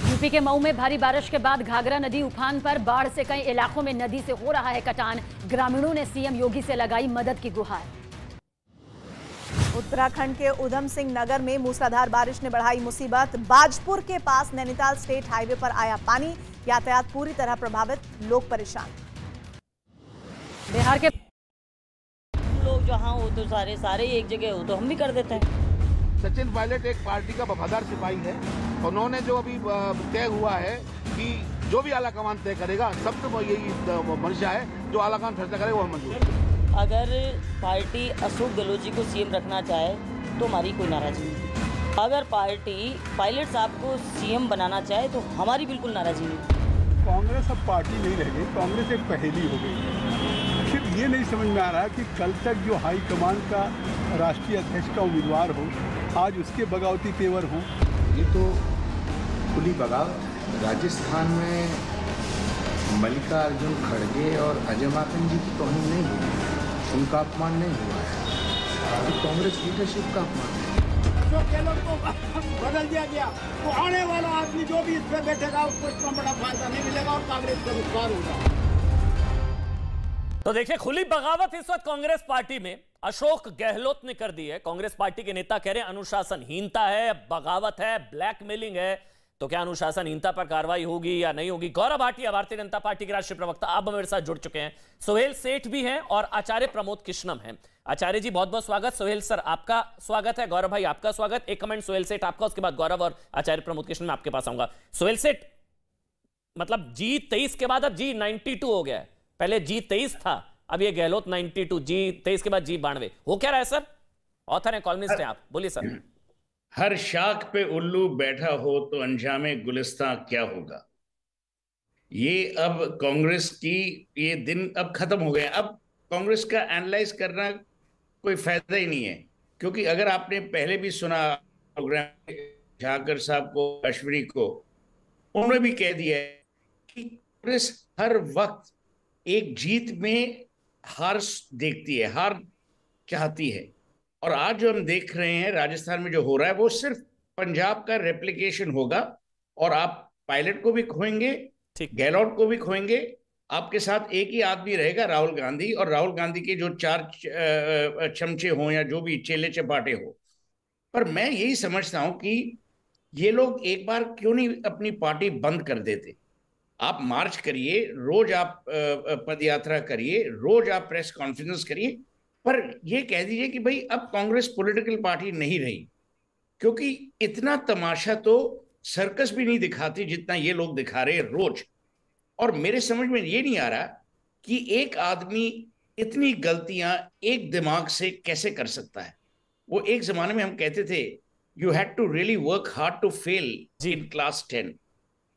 यूपी के मऊ में भारी बारिश के बाद घाघरा नदी उफान पर, बाढ़ से कई इलाकों में नदी से हो रहा है कटान, ग्रामीणों ने सीएम योगी से लगाई मदद की गुहार। उत्तराखंड के उधम सिंह नगर में मूसलाधार बारिश ने बढ़ाई मुसीबत, बाजपुर के पास नैनीताल स्टेट हाईवे पर आया पानी, यातायात पूरी तरह प्रभावित, लोग परेशान। बिहार के लोग जहाँ हो तो सारे एक जगह हो तो हम भी कर देते हैं। सचिन पायलट एक पार्टी का वफादार सिपाही है। उन्होंने जो अभी तय हुआ है कि जो भी आला कमान तय करेगा, सब तो यही मंशा है, जो आला कमान फैसला करेगा वो मंजूर। अगर पार्टी अशोक गहलोत जी को सीएम रखना चाहे तो हमारी कोई नाराजगी नहीं। अगर पार्टी पायलट साहब को सीएम बनाना चाहे तो हमारी बिल्कुल नाराजगी नहीं। कांग्रेस अब पार्टी नहीं रह गई, कांग्रेस एक पहेली हो गई। सिर्फ ये नहीं समझ में आ रहा कि कल तक जो हाईकमान का राष्ट्रीय अध्यक्ष का उम्मीदवार हो, आज उसके बगावती तेवर हों। ये तो खुली बगावत। राजस्थान में मल्लिकार्जुन खड़गे और अजय माकन जी की तौहीन नहीं हुई, उनका अपमान नहीं हुआ है, तो कांग्रेस लीडरशिप का अपमान है। जो गहलोत को बदल दिया गया तो आने वाला आदमी जो भी इस पे बैठेगा उसको इतना बड़ा फायदा नहीं मिलेगा और कांग्रेस का नुकसान होगा। तो देखिए, खुली बगावत इस वक्त कांग्रेस पार्टी में अशोक गहलोत ने कर दी है। कांग्रेस पार्टी के नेता कह रहे हैं अनुशासनहीनता है, बगावत है, ब्लैकमेलिंग है। तो क्या अनुशासनहीनता पर कार्रवाई होगी या नहीं होगी? गौरव भाटिया, भारतीय जनता पार्टी के राष्ट्रीय प्रवक्ता, आप मेरे साथ जुड़ चुके हैं। सोहेल सेठ भी हैं और आचार्य प्रमोद कृष्णम हैं। आचार्य जी बहुत बहुत स्वागत। सोहेल सर आपका स्वागत है, गौरव भाई आपका स्वागत। एक कमेंट सोहेल सेठ आपका, उसके बाद गौरव और आचार्य प्रमोद कृष्ण में आपके पास आऊंगा। सोहेल सेठ, मतलब G23 के बाद अब G92 हो गया है। पहले G23 था, अब ये गहलोत 92, G23 के बाद G92 हो क्या रहा है सर? ऑथर हैं, कॉलमिस्ट हैं आप, बोलिए सर। हर शाख पे उल्लू बैठा हो तो अंजामे गुलिस्तां क्या होगा। ये अब कांग्रेस की ये दिन अब खत्म हो गए। अब कांग्रेस का एनालाइज करना कोई फायदा ही नहीं है, क्योंकि अगर आपने पहले भी सुना प्रोग्राम झाकर साहब को, अश्विनी को, उन्होंने भी कह दिया है कि कांग्रेस हर वक्त एक जीत में हार देखती है, हार चाहती है। और आज जो हम देख रहे हैं राजस्थान में जो हो रहा है वो सिर्फ पंजाब का रेप्लिकेशन होगा, और आप पायलट को भी खोएंगे, गहलोत को भी खोएंगे, आपके साथ एक ही आदमी रहेगा राहुल गांधी, और राहुल गांधी के जो 4 चमचे हों या जो भी चेले चपाटे हो। पर मैं यही समझता हूं कि ये लोग एक बार क्यों नहीं अपनी पार्टी बंद कर देते। आप मार्च करिए, रोज आप पदयात्रा करिए, रोज आप प्रेस कॉन्फ्रेंस करिए, पर ये कह दीजिए कि भाई अब कांग्रेस पॉलिटिकल पार्टी नहीं रही, क्योंकि इतना तमाशा तो सर्कस भी नहीं दिखाती जितना ये लोग दिखा रहे हैं रोज। और मेरे समझ में ये नहीं आ रहा कि एक आदमी इतनी गलतियां एक दिमाग से कैसे कर सकता है। वो एक जमाने में हम कहते थे you had to really work hard to fail in class 10।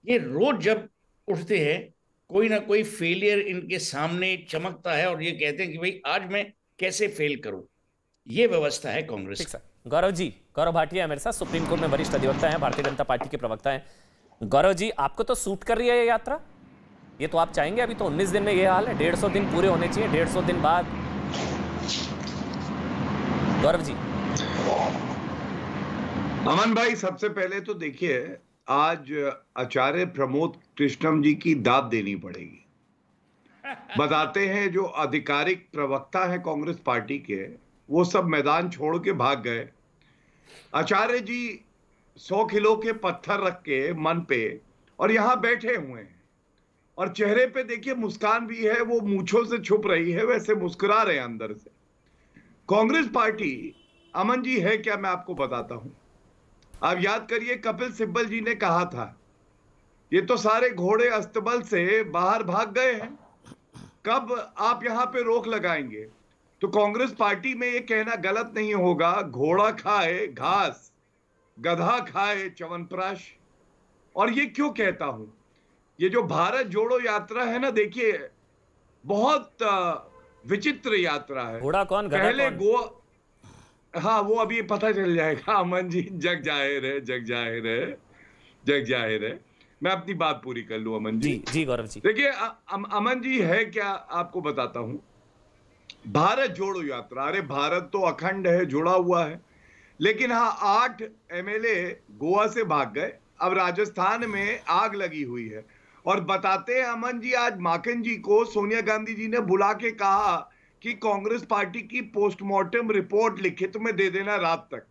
ये रोज जब उठते हैं कोई ना कोई फेलियर इनके सामने चमकता है और ये कहते हैं कि भाई आज मैं कैसे फेल करूं। ये व्यवस्था है कांग्रेस। गौरव जी, गौरव भाटिया मेरे साथ, सुप्रीम कोर्ट में वरिष्ठ अधिवक्ता हैं, भारतीय जनता पार्टी के प्रवक्ता हैं। गौरव जी, आपको तो सूट कर रही है ये यात्रा, ये तो आप चाहेंगे? अभी तो 19 दिन में ये हाल है, 150 दिन पूरे होने चाहिए, 150 दिन बाद। गौरव जी अमन भाई, सबसे पहले तो देखिए, आज आचार्य प्रमोद कृष्णम जी की दाद देनी पड़ेगी। बताते हैं जो आधिकारिक प्रवक्ता है कांग्रेस पार्टी के, वो सब मैदान छोड़ के भाग गए। आचार्य जी 100 किलो के पत्थर रख के मन पे और यहां बैठे हुए हैं, और चेहरे पे देखिए मुस्कान भी है, वो मूंछों से छुप रही है, वैसे मुस्कुरा रहे हैं अंदर से। कांग्रेस पार्टी, अमन जी, है क्या, मैं आपको बताता हूं। आप याद करिए, कपिल सिब्बल जी ने कहा था ये तो सारे घोड़े अस्तबल से बाहर भाग गए हैं, कब आप यहां पे रोक लगाएंगे। तो कांग्रेस पार्टी में ये कहना गलत नहीं होगा, घोड़ा खाए घास, गधा खाए च्यवनप्राश। और ये क्यों कहता हूं, ये जो भारत जोड़ो यात्रा है ना, देखिए बहुत विचित्र यात्रा है। घोड़ा कौन, गधा पहले कौन? गोवा, हाँ वो अभी पता चल जाएगा अमन जी, जग जाहिर है, जग जाहिर है, जग जाहिर है। मैं अपनी बात पूरी कर लूं अमन जी। जी गौरव जी। देखिए अमन जी, है क्या, आपको बताता हूं। भारत जोड़ो यात्रा, अरे भारत तो अखंड है, जुड़ा हुआ है, लेकिन हाँ 8 MLA गोवा से भाग गए। अब राजस्थान में आग लगी हुई है, और बताते हैं अमन जी, आज माकन जी को सोनिया गांधी जी ने बुला के कहा कि कांग्रेस पार्टी की पोस्टमार्टम रिपोर्ट लिखित में दे देना रात तक।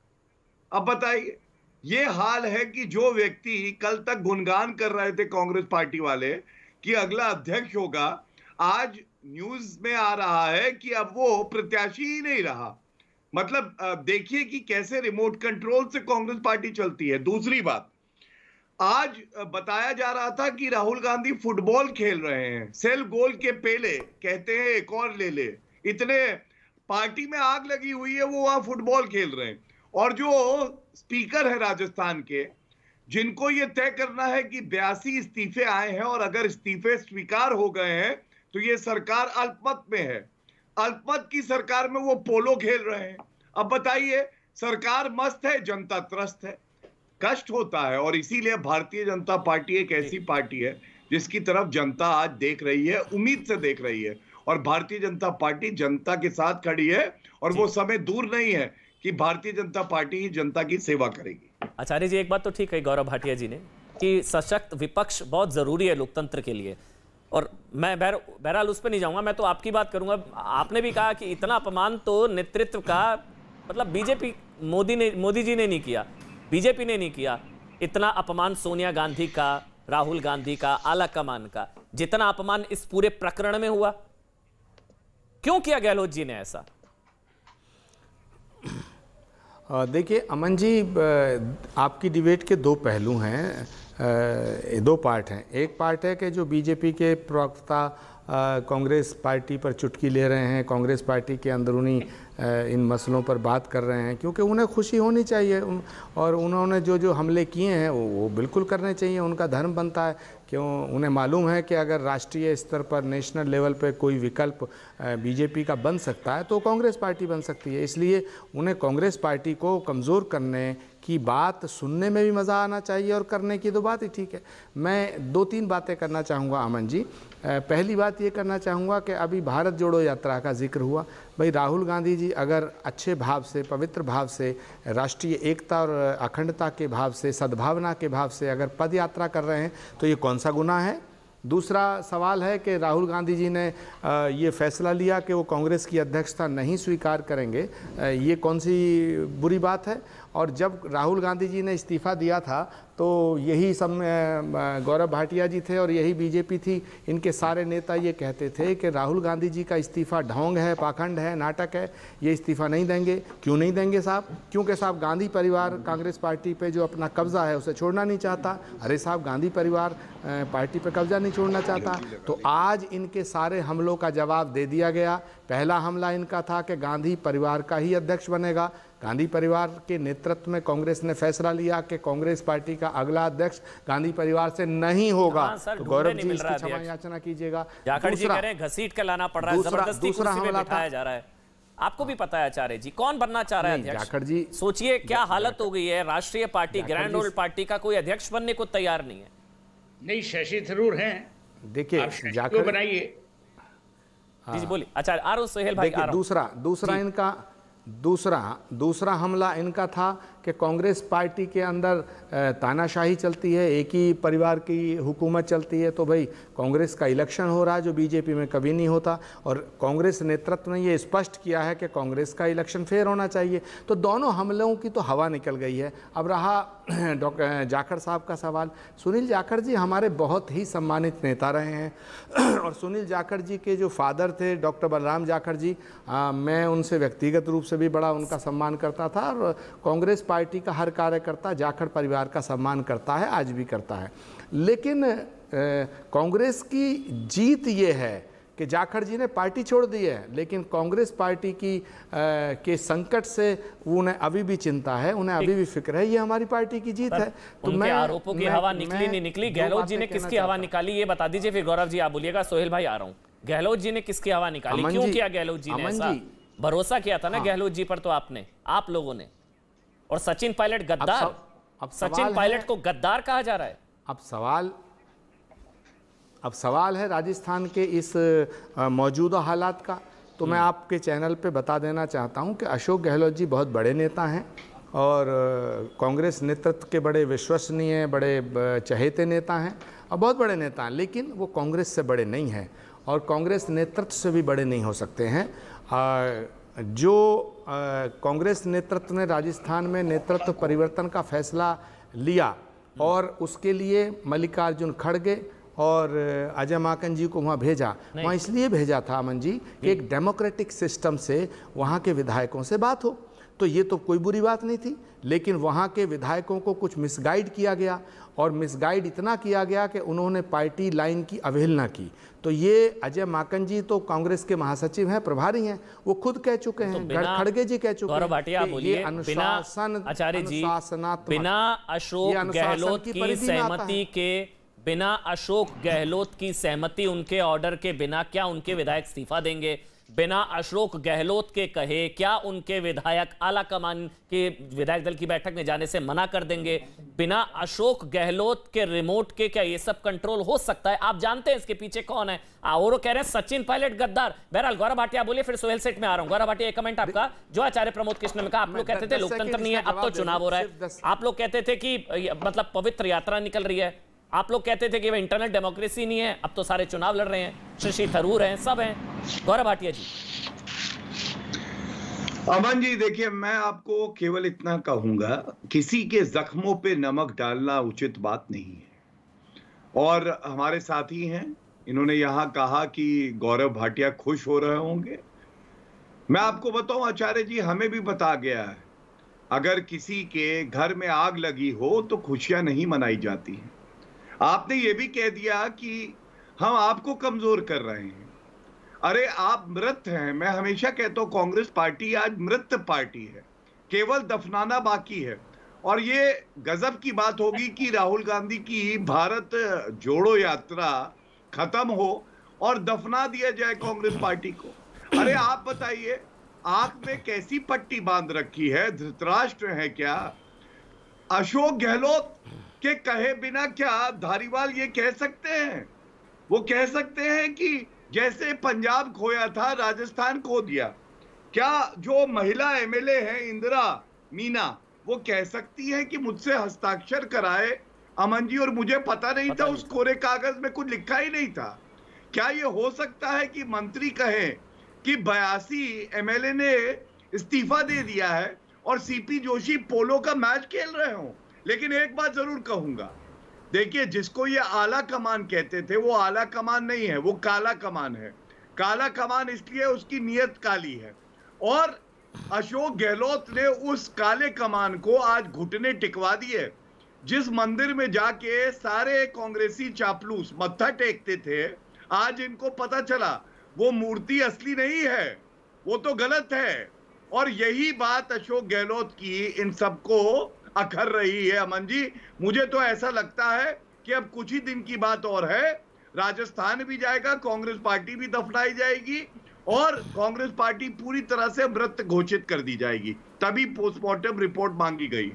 अब बताइए, ये हाल है कि जो व्यक्ति कल तक गुणगान कर रहे थे कांग्रेस पार्टी वाले कि अगला अध्यक्ष होगा, आज न्यूज में आ रहा है कि अब वो प्रत्याशी ही नहीं रहा। मतलब देखिए कि कैसे रिमोट कंट्रोल से कांग्रेस पार्टी चलती है। दूसरी बात, आज बताया जा रहा था कि राहुल गांधी फुटबॉल खेल रहे हैं, सेल्फ गोल के पहले कहते हैं एक और ले ले, इतने पार्टी में आग लगी हुई है, वो वहां फुटबॉल खेल रहे हैं। और जो स्पीकर है राजस्थान के, जिनको ये तय करना है कि 82 इस्तीफे आए हैं, और अगर इस्तीफे स्वीकार हो गए हैं तो ये सरकार अल्पमत में है। अल्पमत की सरकार में वो पोलो खेल रहे हैं। अब बताइए, सरकार मस्त है, जनता त्रस्त है, कष्ट होता है। और इसीलिए भारतीय जनता पार्टी एक ऐसी पार्टी है जिसकी तरफ जनता आज देख रही है, उम्मीद से देख रही है, और भारतीय जनता पार्टी जनता के साथ खड़ी है, और वो समय दूर नहीं है कि भारतीय जनता पार्टी ही जनता की सेवा करेगी। आचार्य जी, एक बात तो ठीक है गौरव भाटिया जी ने कि सशक्त विपक्ष बहुत जरूरी है लोकतंत्र के लिए, और मैं बहरहाल उस पर नहीं जाऊंगा, मैं तो आपकी बात करूंगा। आपने भी कहा कि इतना अपमान तो नेतृत्व का, मतलब बीजेपी, मोदी जी ने नहीं किया, बीजेपी ने नहीं किया। इतना अपमान सोनिया गांधी का, राहुल गांधी का, आला कमान का, जितना अपमान इस पूरे प्रकरण में हुआ, क्यों किया गहलोत जी ने ऐसा? देखिए अमन जी, आपकी डिबेट के 2 पहलू हैं, 2 पार्ट हैं। एक पार्ट है कि जो बीजेपी के प्रवक्ता कांग्रेस पार्टी पर चुटकी ले रहे हैं, कांग्रेस पार्टी के अंदरूनी इन मसलों पर बात कर रहे हैं, क्योंकि उन्हें खुशी होनी चाहिए, और उन्होंने जो हमले किए हैं वो बिल्कुल करने चाहिए, उनका धर्म बनता है। क्यों, उन्हें मालूम है कि अगर राष्ट्रीय स्तर पर, नेशनल लेवल पर कोई विकल्प बीजेपी का बन सकता है तो कांग्रेस पार्टी बन सकती है। इसलिए उन्हें कांग्रेस पार्टी को कमज़ोर करने की बात सुनने में भी मज़ा आना चाहिए, और करने की तो बात ही ठीक है। मैं 2-3 बातें करना चाहूँगा अमन जी। पहली बात ये करना चाहूँगा कि अभी भारत जोड़ो यात्रा का जिक्र हुआ। भाई राहुल गांधी जी अगर अच्छे भाव से, पवित्र भाव से, राष्ट्रीय एकता और अखंडता के भाव से, सद्भावना के भाव से अगर पद यात्रा कर रहे हैं तो ये कौन सा गुनाह है। दूसरा सवाल है कि राहुल गांधी जी ने ये फैसला लिया कि वो कांग्रेस की अध्यक्षता नहीं स्वीकार करेंगे, ये कौन सी बुरी बात है। और जब राहुल गांधी जी ने इस्तीफ़ा दिया था तो यही सब गौरव भाटिया जी थे और यही बीजेपी थी, इनके सारे नेता ये कहते थे कि राहुल गांधी जी का इस्तीफ़ा ढोंग है, पाखंड है, नाटक है, ये इस्तीफ़ा नहीं देंगे। क्यों नहीं देंगे साहब? क्योंकि साहब गांधी परिवार कांग्रेस पार्टी पे जो अपना कब्जा है उसे छोड़ना नहीं चाहता। अरे साहब, गांधी परिवार पार्टी पे कब्जा नहीं छोड़ना चाहता। तो आज इनके सारे हमलों का जवाब दे दिया गया। पहला हमला इनका था कि गांधी परिवार का ही अध्यक्ष बनेगा। गांधी परिवार के नेतृत्व में कांग्रेस ने फैसला लिया कि कांग्रेस पार्टी का अगला अध्यक्ष गांधी परिवार से नहीं होगा। तो गौरव जी इसकी क्षमा याचना कीजिएगा। घसीट के लाना पड़ रहा है, जबरदस्ती कुर्सी पे बिठाया जा रहा है। आपको भी पता है आचार्य जी कौन बनना चाह रहा है अध्यक्ष? जाखड़ जी सोचिए क्या हालत हो गई है। राष्ट्रीय पार्टी, ग्रैंड ओल्ड पार्टी का कोई अध्यक्ष बनने को तैयार नहीं है। नहीं, शशि थरूर हैं। देखिए जाखड़ बनाइए। जी बोलिए आचार्य। सोहेल भाई दूसरा इनका दूसरा हमला इनका था कि कांग्रेस पार्टी के अंदर तानाशाही चलती है, एक ही परिवार की हुकूमत चलती है, तो भाई कांग्रेस का इलेक्शन हो रहा है जो बीजेपी में कभी नहीं होता, और कांग्रेस नेतृत्व ने ये स्पष्ट किया है कि कांग्रेस का इलेक्शन फेयर होना चाहिए। तो दोनों हमलों की तो हवा निकल गई है। अब रहा डॉक्टर जाखड़ साहब का सवाल। सुनील जाखड़ जी हमारे बहुत ही सम्मानित नेता रहे हैं और सुनील जाखड़ जी के जो फादर थे डॉक्टर बलराम जाखड़ जी, मैं उनसे व्यक्तिगत रूप से भी बड़ा उनका सम्मान करता था, और कांग्रेस पार्टी का हर कार्यकर्ता जाखड़ परिवार का सम्मान करता है, आज भी करता है। लेकिन कांग्रेस की जीत ये है कि जाखड़ जी ने पार्टी छोड़ दी है, लेकिन कांग्रेस पार्टी की के संकट से उन्हें अभी भी चिंता है, उन्हें अभी भी फिक्र है। ये हमारी पार्टी की जीत है। तो उनके आरोपों की हवा निकली नहीं निकली, गहलोत जी ने किसकी हवा निकाली ये बता दीजिए, फिर गौरव जी आप बोलिएगा। सोहेल भाई आ रहा हूं, गहलोत जी ने किसकी हवा निकाली, क्यों किया गहलोत जी ने ऐसा? भरोसा किया था ना गहलोत जी पर तो आपने, आप लोगों ने। और सचिन पायलट गद्दार, अब सचिन पायलट को गद्दार कहा जा रहा है। अब सवाल है राजस्थान के इस मौजूदा हालात का। तो मैं आपके चैनल पे बता देना चाहता हूं कि अशोक गहलोत जी बहुत बड़े नेता हैं और कांग्रेस नेतृत्व के बड़े विश्वसनीय, बड़े चहेते नेता हैं और बहुत बड़े नेता हैं, लेकिन वो कांग्रेस से बड़े नहीं हैं और कांग्रेस नेतृत्व से भी बड़े नहीं हो सकते हैं। जो कांग्रेस नेतृत्व ने राजस्थान में नेतृत्व परिवर्तन का फैसला लिया और उसके लिए मल्लिकार्जुन खड़गे और अजय माकन जी को वहाँ भेजा, वहाँ इसलिए भेजा था अमन जी कि एक डेमोक्रेटिक सिस्टम से वहाँ के विधायकों से बात हो। तो ये तो कोई बुरी बात नहीं थी, लेकिन वहाँ के विधायकों को कुछ मिसगाइड किया गया और मिसगाइड इतना किया गया कि उन्होंने पार्टी लाइन की अवहेलना की। तो ये अजय माकन जी तो कांग्रेस के महासचिव हैं, प्रभारी हैं, वो खुद कह चुके हैं, खड़गे जी कह चुके हैं कि ये अनुशासन, आचार्य जी, बिना अशोक गहलोत की सहमति के, बिना अशोक गहलोत की सहमति, उनके ऑर्डर के बिना क्या उनके विधायक इस्तीफा देंगे? बिना अशोक गहलोत के कहे क्या उनके विधायक आला कमान के विधायक दल की बैठक में जाने से मना कर देंगे? बिना अशोक गहलोत के रिमोट के क्या ये सब कंट्रोल हो सकता है? आप जानते हैं इसके पीछे कौन है। और कह रहे हैं सचिन पायलट गद्दार। बहरहाल गौरव भाटिया बोलिए, फिर सोहेल सेठ में आ रहा हूं। गौरव भाटिया, एक कमेंट आपका। जो आचार्य प्रमोद कृष्ण ने कहा, आप लोग कहते थे लोकतंत्र नहीं है, अब तो चुनाव हो रहा है। आप लोग कहते थे कि मतलब पवित्र यात्रा निकल रही है। आप लोग कहते थे कि वह इंटरनल डेमोक्रेसी नहीं है, अब तो सारे चुनाव लड़ रहे हैं, शशि थरूर हैं, सब हैं। गौरव भाटिया जी। अमन जी देखिए, मैं आपको केवल इतना कहूंगा, किसी के जख्मों पे नमक डालना उचित बात नहीं है। और हमारे साथी हैं, इन्होंने यहां कहा कि गौरव भाटिया खुश हो रहे होंगे। मैं आपको बताऊं आचार्य जी, हमें भी बता गया है, अगर किसी के घर में आग लगी हो तो खुशियां नहीं मनाई जाती हैं। आपने ये भी कह दिया कि हम आपको कमजोर कर रहे हैं। अरे आप मृत हैं। मैं हमेशा कहता हूं कांग्रेस पार्टी आज मृत पार्टी है, केवल दफनाना बाकी है। और ये गजब की बात होगी कि राहुल गांधी की भारत जोड़ो यात्रा खत्म हो और दफना दिया जाए कांग्रेस पार्टी को। अरे आप बताइए, आंख में कैसी पट्टी बांध रखी है? धृतराष्ट्र है क्या? अशोक गहलोत के कहे बिना क्या धारीवाल ये कह सकते हैं? वो कह सकते हैं कि जैसे पंजाब खोया था राजस्थान खो दिया। क्या जो महिला एमएलए हैं इंदिरा मीना, वो कह सकती है कि मुझसे हस्ताक्षर कराए अमन जी और मुझे पता नहीं था, उस कोरे कागज में कुछ लिखा ही नहीं था? क्या ये हो सकता है कि मंत्री कहें कि 82 एमएलए ने इस्तीफा दे दिया है और सीपी जोशी पोलो का मैच खेल रहे हो? लेकिन एक बात जरूर कहूंगा, देखिए, जिसको ये आला कमान कहते थे वो आला कमान नहीं है, वो काला कमान है। काला कमान इसलिए उसकी नीयत काली है। और अशोक गहलोत ने उस काले कमान को आज घुटने टिकवा दिए। जिस मंदिर में जाके सारे कांग्रेसी चापलूस मत्था टेकते थे, आज इनको पता चला वो मूर्ति असली नहीं है, वो तो गलत है। और यही बात अशोक गहलोत की इन सबको अखर रही है अमन जी। मुझे तो ऐसा लगता है कि अब कुछ ही दिन की बात और है, राजस्थान भी जाएगा, कांग्रेस पार्टी भी दफनाई जाएगी और कांग्रेस पार्टी पूरी तरह से मृत घोषित कर दी जाएगी। तभी पोस्टमार्टम रिपोर्ट मांगी गई।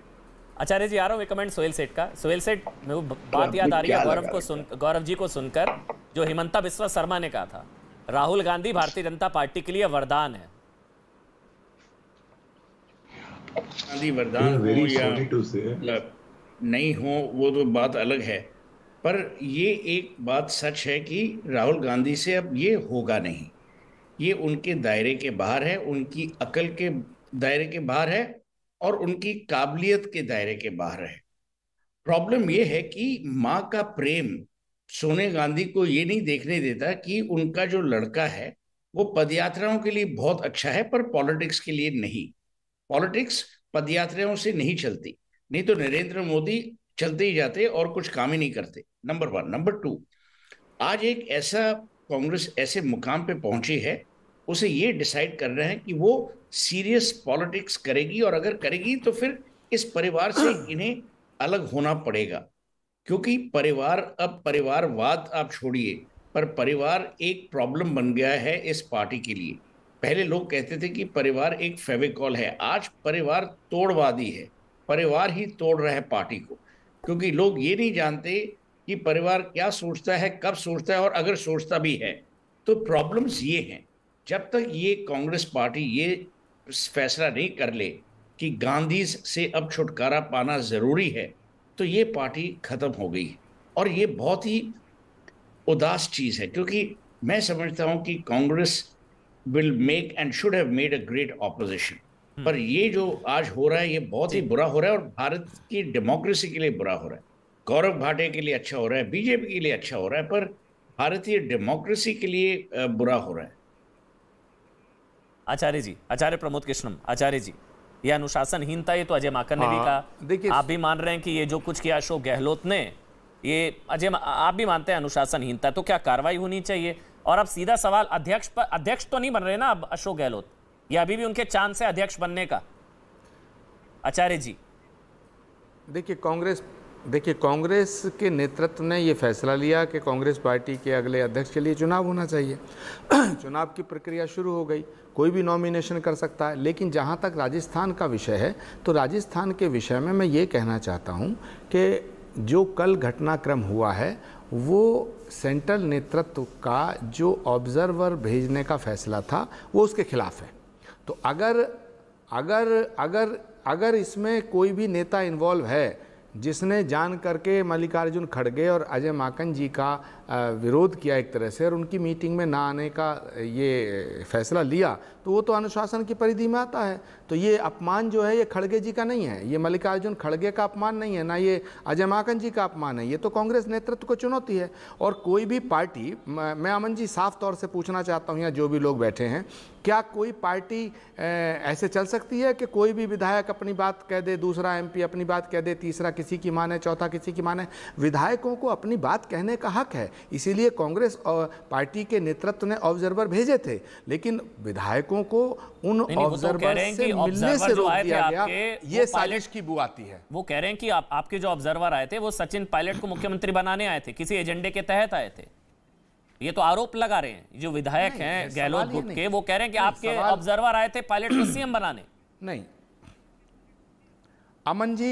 आचार्य जी, आ रहा हूं, एक कमेंट सोहेल सेठ का। सोहेल सेठ, मेरे को बात याद आ रही है गौरव जी को सुनकर, जो हिमंता बिस्वा शर्मा ने कहा था, राहुल गांधी भारतीय जनता पार्टी के लिए वरदान है। गांधी वरदान हो या नहीं हो वो तो बात अलग है, पर ये एक बात सच है कि राहुल गांधी से अब ये होगा नहीं। ये उनके दायरे के बाहर है, उनकी अकल के दायरे के बाहर है और उनकी काबिलियत के दायरे के बाहर है। प्रॉब्लम ये है कि माँ का प्रेम सोनिया गांधी को ये नहीं देखने देता कि उनका जो लड़का है वो पदयात्राओं के लिए बहुत अच्छा है पर पॉलिटिक्स के लिए नहीं। पॉलिटिक्स पदयात्राओं से नहीं चलती, नहीं तो नरेंद्र मोदी चलते ही जाते और कुछ काम ही नहीं करते। नंबर 1। नंबर 2, आज एक ऐसा कांग्रेस ऐसे मुकाम पे पहुंची है, उसे ये डिसाइड कर रहे हैं कि वो सीरियस पॉलिटिक्स करेगी और अगर करेगी तो फिर इस परिवार से इन्हें अलग होना पड़ेगा। क्योंकि परिवार, अब परिवारवाद आप छोड़िए, पर परिवार एक प्रॉब्लम बन गया है इस पार्टी के लिए। पहले लोग कहते थे कि परिवार एक फेविकॉल है, आज परिवार तोड़वादी है, परिवार ही तोड़ रहा है पार्टी को। क्योंकि लोग ये नहीं जानते कि परिवार क्या सोचता है, कब सोचता है, और अगर सोचता भी है तो प्रॉब्लम्स ये हैं। जब तक ये कांग्रेस पार्टी ये फैसला नहीं कर ले कि गांधी से अब छुटकारा पाना जरूरी है, तो ये पार्टी खत्म हो गई। और ये बहुत ही उदास चीज है, क्योंकि मैं समझता हूं कि Congress will make and should have made a great opposition, पर ये जो आज हो रहा है ये बहुत ही बुरा हो रहा है और भारत की डेमोक्रेसी के लिए बुरा हो रहा है। गौरव भाटे के लिए अच्छा हो रहा है, बीजेपी के लिए अच्छा हो रहा है, पर भारतीय डेमोक्रेसी के लिए बुरा हो रहा है। आचार्य जी, आचार्य प्रमोद कृष्णम, आचार्य जी, ये अनुशासनहीनता, ये तो अजय माकन ने भी कहा, देखिए आप भी मान रहे हैं कि ये जो कुछ किया अशोक गहलोत ने, ये अजय आप भी मानते हैं अनुशासनहीनता, तो क्या कार्रवाई होनी चाहिए? और अब सीधा सवाल, अध्यक्ष तो नहीं बन रहे ना अब अशोक गहलोत, ये अभी भी उनके चांस है अध्यक्ष बनने का? आचार्य जी, देखिए कांग्रेस के नेतृत्व ने ये फैसला लिया कि कांग्रेस पार्टी के अगले अध्यक्ष के लिए चुनाव होना चाहिए। चुनाव की प्रक्रिया शुरू हो गई, कोई भी नॉमिनेशन कर सकता है। लेकिन जहाँ तक राजस्थान का विषय है, तो राजस्थान के विषय में मैं ये कहना चाहता हूँ कि जो कल घटनाक्रम हुआ है वो सेंट्रल नेतृत्व का जो ऑब्जर्वर भेजने का फैसला था वो उसके खिलाफ है। तो अगर इसमें कोई भी नेता इन्वॉल्व है जिसने जान करके मल्लिकार्जुन खड़गे और अजय माकन जी का विरोध किया एक तरह से और उनकी मीटिंग में ना आने का ये फैसला लिया, तो वो तो अनुशासन की परिधि में आता है। तो ये अपमान जो है ये खड़गे जी का नहीं है, ये मल्लिकार्जुन खड़गे का अपमान नहीं है, ना ये अजय माकन जी का अपमान है, ये तो कांग्रेस नेतृत्व को चुनौती है। और कोई भी पार्टी, मैं अमन जी साफ तौर से पूछना चाहता हूँ या जो भी लोग बैठे हैं, क्या कोई पार्टी ऐसे चल सकती है कि कोई भी विधायक अपनी बात कह दे, दूसरा एमपी अपनी बात कह दे, तीसरा किसी की माने, चौथा किसी की माने? विधायकों को अपनी बात कहने का हक है, इसीलिए कांग्रेस पार्टी के नेतृत्व ने ऑब्जर्वर भेजे थे। लेकिन विधायकों को उन ऑब्जर्वर से मिलने से रोक दिया गया, ये साजिश की बू आती है। वो कह रहे हैं कि आपके जो ऑब्जर्वर आए थे वो सचिन पायलट को मुख्यमंत्री बनाने आए थे, किसी एजेंडे के तहत आए थे। ये तो आरोप लगा रहे हैं जो विधायक हैं गहलोत गुट के, वो कह रहे हैं कि आपके ऑब्जर्वर आए थे पायलट को सीएम बनाने। नहीं अमन जी,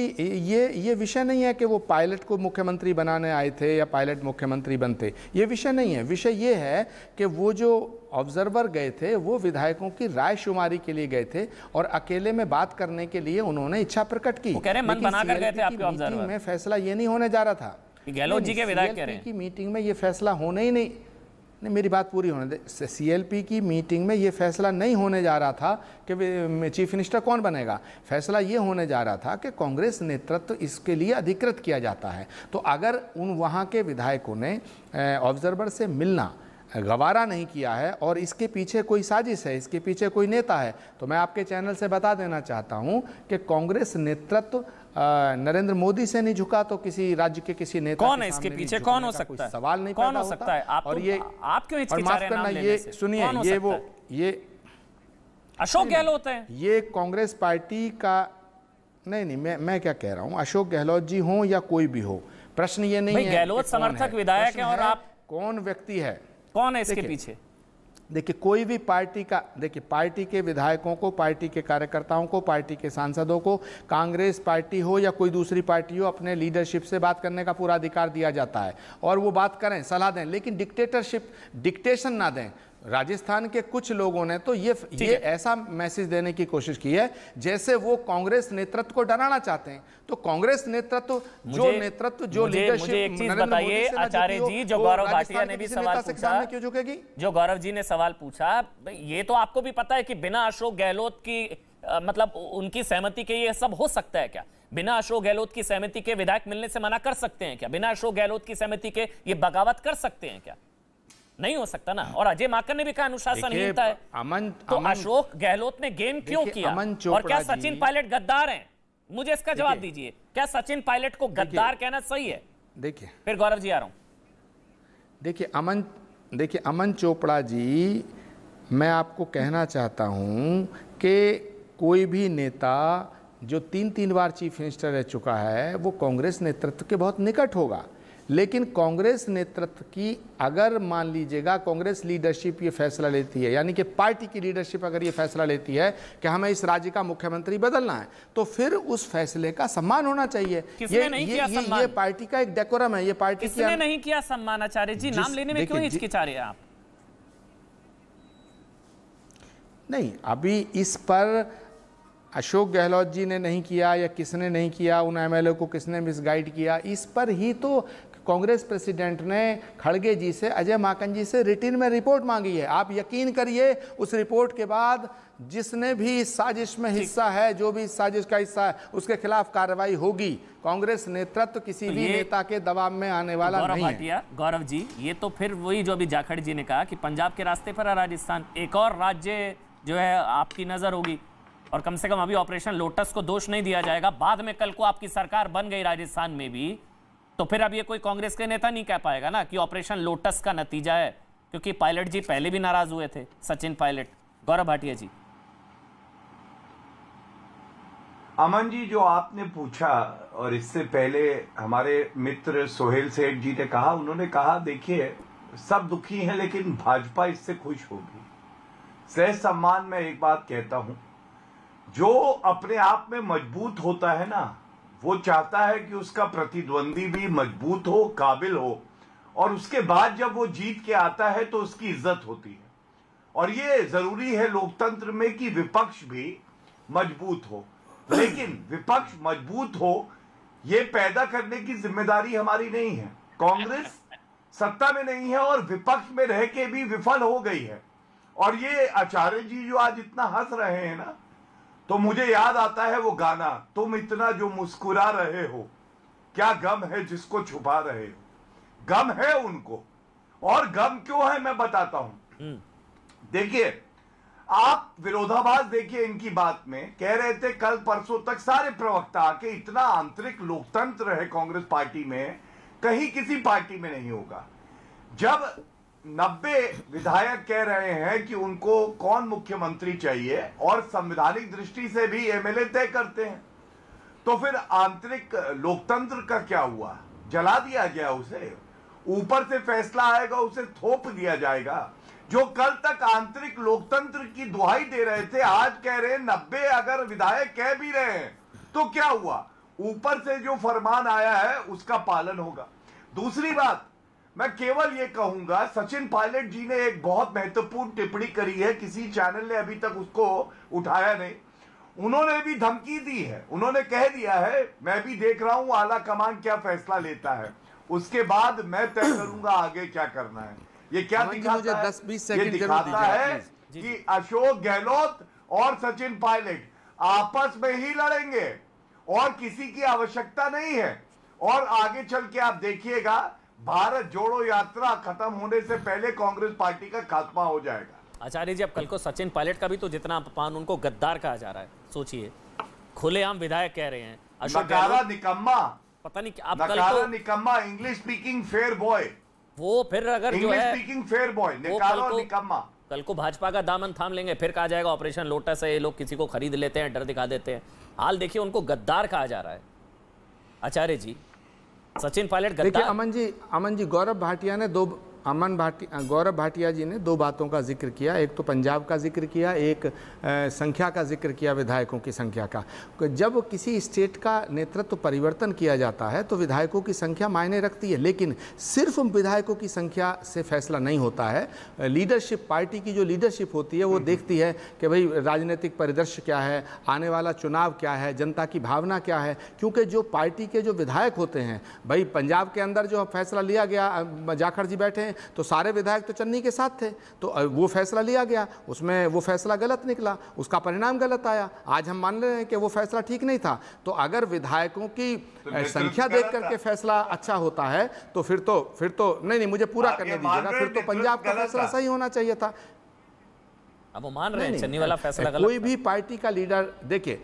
ये विषय नहीं है कि वो पायलट को मुख्यमंत्री बनाने आए थे या पायलट मुख्यमंत्री बनते, ये विषय नहीं है। विषय ये है कि वो जो ऑब्जर्वर गए थे वो विधायकों की राय शुमारी के लिए गए थे और अकेले में बात करने के लिए उन्होंने इच्छा प्रकट की। वो कह रहे हैं मन बनाकर गए थे आपके ऑब्जर्वर में, फैसला ये नहीं होने जा रहा था। गहलोत जी के विधायक कह रहे हैं की मीटिंग में ये फैसला होने ही नहीं, मेरी बात पूरी होने दे। सीएलपी की मीटिंग में ये फैसला नहीं होने जा रहा था कि चीफ मिनिस्टर कौन बनेगा। फैसला ये होने जा रहा था कि कांग्रेस नेतृत्व इसके लिए अधिकृत किया जाता है। तो अगर उन वहाँ के विधायकों ने ऑब्जर्वर से मिलना गवारा नहीं किया है और इसके पीछे कोई साजिश है, इसके पीछे कोई नेता है, तो मैं आपके चैनल से बता देना चाहता हूँ कि कांग्रेस नेतृत्व नरेंद्र मोदी से नहीं झुका तो किसी राज्य के किसी नेता कौन है इसके पीछे? कौन हो सकता है? सवाल नहीं कौन हो सकता है? आप, और ये आप क्यों हिचकिचा रहे हैं नाम लेने से? सुनिए, ये अशोक गहलोत है, ये कांग्रेस पार्टी का नहीं, मैं क्या कह रहा हूँ, अशोक गहलोत जी हो या कोई भी हो, प्रश्न ये नहीं है। गहलोत समर्थक विधायक है और आप कौन व्यक्ति है, कौन है इसके पीछे? देखिए कोई भी पार्टी का, देखिए पार्टी के विधायकों को, पार्टी के कार्यकर्ताओं को, पार्टी के सांसदों को, कांग्रेस पार्टी हो या कोई दूसरी पार्टी हो, अपने लीडरशिप से बात करने का पूरा अधिकार दिया जाता है और वो बात करें, सलाह दें, लेकिन डिक्टेटरशिप, डिक्टेशन ना दें। राजस्थान के कुछ लोगों ने तो ये ऐसा मैसेज देने की कोशिश की है जैसे वो कांग्रेस नेतृत्व को डराना चाहते हैं। तो कांग्रेस नेतृत्व जो लीडरशिप, मुझे एक चीज बताइए आचार्य जी, जो गौरव भाटिया ने भी सवाल पूछा, क्यों झुकेगी? जो गौरव जी ने सवाल पूछा, ये तो आपको भी पता है कि बिना अशोक गहलोत की मतलब उनकी सहमति के ये सब हो सकता है क्या? बिना अशोक गहलोत की सहमति के विधायक मिलने से मना कर सकते हैं क्या? बिना अशोक गहलोत की सहमति के ये बगावत कर सकते हैं क्या? नहीं हो सकता ना। और अजय माकन ने भी कहा अनुशासनहीनता है। तो अशोक गहलोत ने गेम क्यों किया? और क्या सचिन पायलट गद्दार हैं? मुझे इसका जवाब दीजिए, क्या सचिन पायलट को गद्दार कहना सही है? देखिए, फिर गौरव जी आ रहा हूं। देखिए अमन चोपड़ा जी, मैं आपको कहना चाहता हूं कि कोई भी नेता जो 3 बार चीफ मिनिस्टर रह चुका है वो कांग्रेस नेतृत्व के बहुत निकट होगा। लेकिन कांग्रेस नेतृत्व की, अगर मान लीजिएगा कांग्रेस लीडरशिप ये फैसला लेती है, यानी कि पार्टी की लीडरशिप अगर ये फैसला लेती है कि हमें इस राज्य का मुख्यमंत्री बदलना है, तो फिर उस फैसले का सम्मान होना चाहिए। ये पार्टी का एक डेकोरम है। ये पार्टी किसने नहीं किया सम्मान? आचार्य जी, नाम लेने में क्यों हिचकिचा रहे हैं आप? नहीं, अभी इस पर अशोक गहलोत जी ने नहीं किया या किसने नहीं किया, उन एमएलए को किसने मिसगाइड किया, इस पर ही तो कांग्रेस प्रेसिडेंट ने खड़गे जी से, अजय माकन जी से रिटर्न में रिपोर्ट मांगी है। आप यकीन करिए, उस रिपोर्ट के बाद जिसने भी इस साजिश में हिस्सा है, जो भी इस साजिश का हिस्सा है, उसके खिलाफ कार्रवाई होगी। कांग्रेस नेतृत्व किसी भी नेता के दबाव में आने वाला नहीं है। गौरव जी, ये तो फिर वही जो अभी जाखड़ जी ने कहा कि पंजाब के रास्ते पर है राजस्थान, एक और राज्य जो है आपकी नजर होगी, और कम से कम अभी ऑपरेशन लोटस को दोष नहीं दिया जाएगा। बाद में कल को आपकी सरकार बन गई राजस्थान में भी, तो फिर अब ये कोई कांग्रेस के नेता नहीं कह पाएगा ना कि ऑपरेशन लोटस का नतीजा है, क्योंकि पायलट जी पहले भी नाराज हुए थे, सचिन पायलट। गौरव भाटिया जी। अमन जी, जो आपने पूछा और इससे पहले हमारे मित्र सोहेल सेठ जी ने कहा, उन्होंने कहा देखिए सब दुखी हैं लेकिन भाजपा इससे खुश होगी। सह सम्मान में एक बात कहता हूं, जो अपने आप में मजबूत होता है ना, वो चाहता है कि उसका प्रतिद्वंदी भी मजबूत हो, काबिल हो, और उसके बाद जब वो जीत के आता है तो उसकी इज्जत होती है। और ये जरूरी है लोकतंत्र में कि विपक्ष भी मजबूत हो, लेकिन विपक्ष मजबूत हो ये पैदा करने की जिम्मेदारी हमारी नहीं है। कांग्रेस सत्ता में नहीं है और विपक्ष में रह के भी विफल हो गई है। और ये आचार्य जी जो आज इतना हंस रहे हैं ना, तो मुझे याद आता है वो गाना, तुम इतना जो मुस्कुरा रहे हो, क्या गम है जिसको छुपा रहे हो। गम है उनको, और गम क्यों है मैं बताता हूं। देखिए, आप विरोधाभास देखिए इनकी बात में। कह रहे थे कल परसों तक सारे प्रवक्ता आके, इतना आंतरिक लोकतंत्र है कांग्रेस पार्टी में, कहीं किसी पार्टी में नहीं होगा। जब 90 विधायक कह रहे हैं कि उनको कौन मुख्यमंत्री चाहिए और संवैधानिक दृष्टि से भी एमएलए तय करते हैं, तो फिर आंतरिक लोकतंत्र का क्या हुआ? जला दिया गया उसे। ऊपर से फैसला आएगा, उसे थोप दिया जाएगा। जो कल तक आंतरिक लोकतंत्र की दुहाई दे रहे थे, आज कह रहे हैं 90 अगर विधायक कह भी रहे हैं तो क्या हुआ? ऊपर से जो फरमान आया है उसका पालन होगा। दूसरी बात, मैं केवल ये कहूंगा, सचिन पायलट जी ने एक बहुत महत्वपूर्ण टिप्पणी करी है, किसी चैनल ने अभी तक उसको उठाया नहीं। उन्होंने भी धमकी दी है, उन्होंने कह दिया है मैं भी देख रहा हूं आला कमान क्या फैसला लेता है, उसके बाद मैं तय करूंगा आगे क्या करना है। ये क्या दिखाता है? 10-20 ये सेकंड दिखाता है कि अशोक गहलोत और सचिन पायलट आपस में ही लड़ेंगे और किसी की आवश्यकता नहीं है। और आगे चल के आप देखिएगा, भारत जोड़ो यात्रा खत्म होने से पहले कांग्रेस पार्टी का खात्मा हो जाएगा। आचार्य जी, अब कल को सचिन पायलट का भी तो जितना अपमान, उनको गद्दार कहा जा रहा है, सोचिए। खुलेआम विधायक कह रहे हैं नकारा निकम्मा, पता नहीं आप नकारा निकम्मा, इंग्लिश स्पीकिंग फेयर बॉय, वो फिर अगर जो है स्पीकिंग फेयर बॉय, नकारा निकम्मा, कल को भाजपा का दामन थाम लेंगे, फिर कहा जाएगा ऑपरेशन लोटस है, ये लोग किसी को खरीद लेते हैं, डर दिखा देते हैं। हाल देखिए, उनको गद्दार कहा जा रहा है। आचार्य जी, सचिन पायलट गद्दार। देखिए अमन जी, गौरव भाटिया ने गौरव भाटिया जी ने दो बातों का जिक्र किया, एक तो पंजाब का जिक्र किया, एक संख्या का जिक्र किया, विधायकों की संख्या का। जब किसी स्टेट का नेतृत्व परिवर्तन किया जाता है तो विधायकों की संख्या मायने रखती है, लेकिन सिर्फ विधायकों की संख्या से फैसला नहीं होता है। लीडरशिप, पार्टी की जो लीडरशिप होती है वो देखती है कि भाई राजनीतिक परिदृश्य क्या है, आने वाला चुनाव क्या है, जनता की भावना क्या है। क्योंकि जो पार्टी के जो विधायक होते हैं, भाई पंजाब के अंदर जो फैसला लिया गया, जाखड़ जी बैठे हैं तो सारे विधायक तो चन्नी के साथ थे, तो वो फैसला लिया गया, उसमें वो फैसला गलत निकला, उसका परिणाम गलत आया। आज हम मान रहे हैं कि वो फैसला ठीक नहीं था। तो अगर विधायकों की संख्या देख करके फैसला अच्छा होता है तो फिर तो नहीं, मुझे पूरा करने दीजिएगा, फिर तो पंजाब का फैसला सही होना चाहिए था। अब वो मान रहे हैं चन्नी वाला फैसला गलत। कोई भी पार्टी का लीडर, देखिए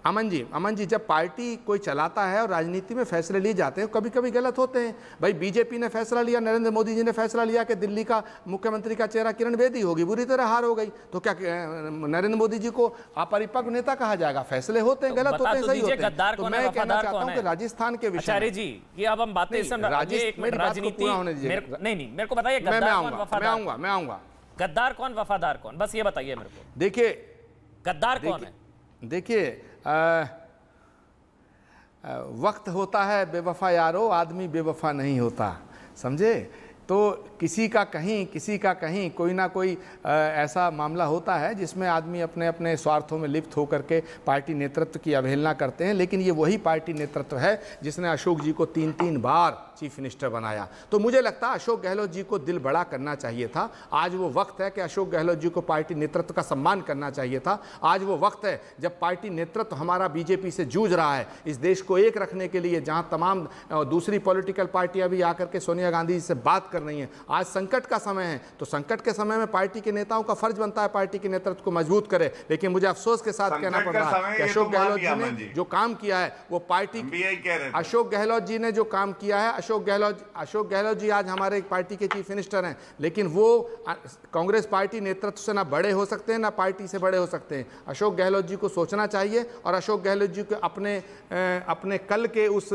अमन जी, जब पार्टी कोई चलाता है और राजनीति में फैसले लिए जाते हैं, कभी कभी गलत होते हैं। भाई बीजेपी ने फैसला लिया, नरेंद्र मोदी जी ने फैसला लिया कि दिल्ली का मुख्यमंत्री का चेहरा किरण बेदी होगी, बुरी तरह हार हो गई, तो क्या नरेंद्र मोदी जी को अपरिपक्व नेता कहा जाएगा? फैसले होते हैं, गलत होते हैं, सही होते हैं। तो मैं कहना चाहता हूं कि राजस्थान के विषय आचार्य जी, ये अब हम बातें राजनीति, नहीं मेरे को बताइए, मैं आऊंगा। गद्दार कौन, वफादार कौन, बस ये बताइए मेरे को। देखिए गद्दार कौन है? देखिए वक्त होता है बेवफा यारो, आदमी बेवफा नहीं होता, समझे? तो किसी का कहीं कोई ना कोई ऐसा मामला होता है जिसमें आदमी अपने अपने स्वार्थों में लिप्त होकर के पार्टी नेतृत्व की अवहेलना करते हैं। लेकिन ये वही पार्टी नेतृत्व है जिसने अशोक जी को 3 बार चीफ मिनिस्टर बनाया। तो मुझे लगता है अशोक गहलोत जी को दिल बड़ा करना चाहिए था। आज वो वक्त है कि अशोक गहलोत जी को पार्टी नेतृत्व का सम्मान करना चाहिए था। आज वो वक्त है जब पार्टी नेतृत्व हमारा बीजेपी से जूझ रहा है इस देश को एक रखने के लिए, जहां तमाम दूसरी पॉलिटिकल पार्टियां भी आकर के सोनिया गांधी जी से बात कर रही हैं। आज संकट का समय है, तो संकट के समय में पार्टी के नेताओं का फर्ज बनता है पार्टी के नेतृत्व को मजबूत करे। लेकिन मुझे अफसोस के साथ कहना पड़ रहा है कि अशोक गहलोत जी ने जो काम किया है वो पार्टी, अशोक गहलोत जी ने जो काम किया है, अशोक गहलोत जी आज हमारे एक पार्टी के चीफ मिनिस्टर हैं, लेकिन वो कांग्रेस पार्टी नेतृत्व से ना बड़े हो सकते हैं ना पार्टी से बड़े हो सकते हैं। अशोक गहलोत जी को सोचना चाहिए और अशोक गहलोत जी को अपने कल के उस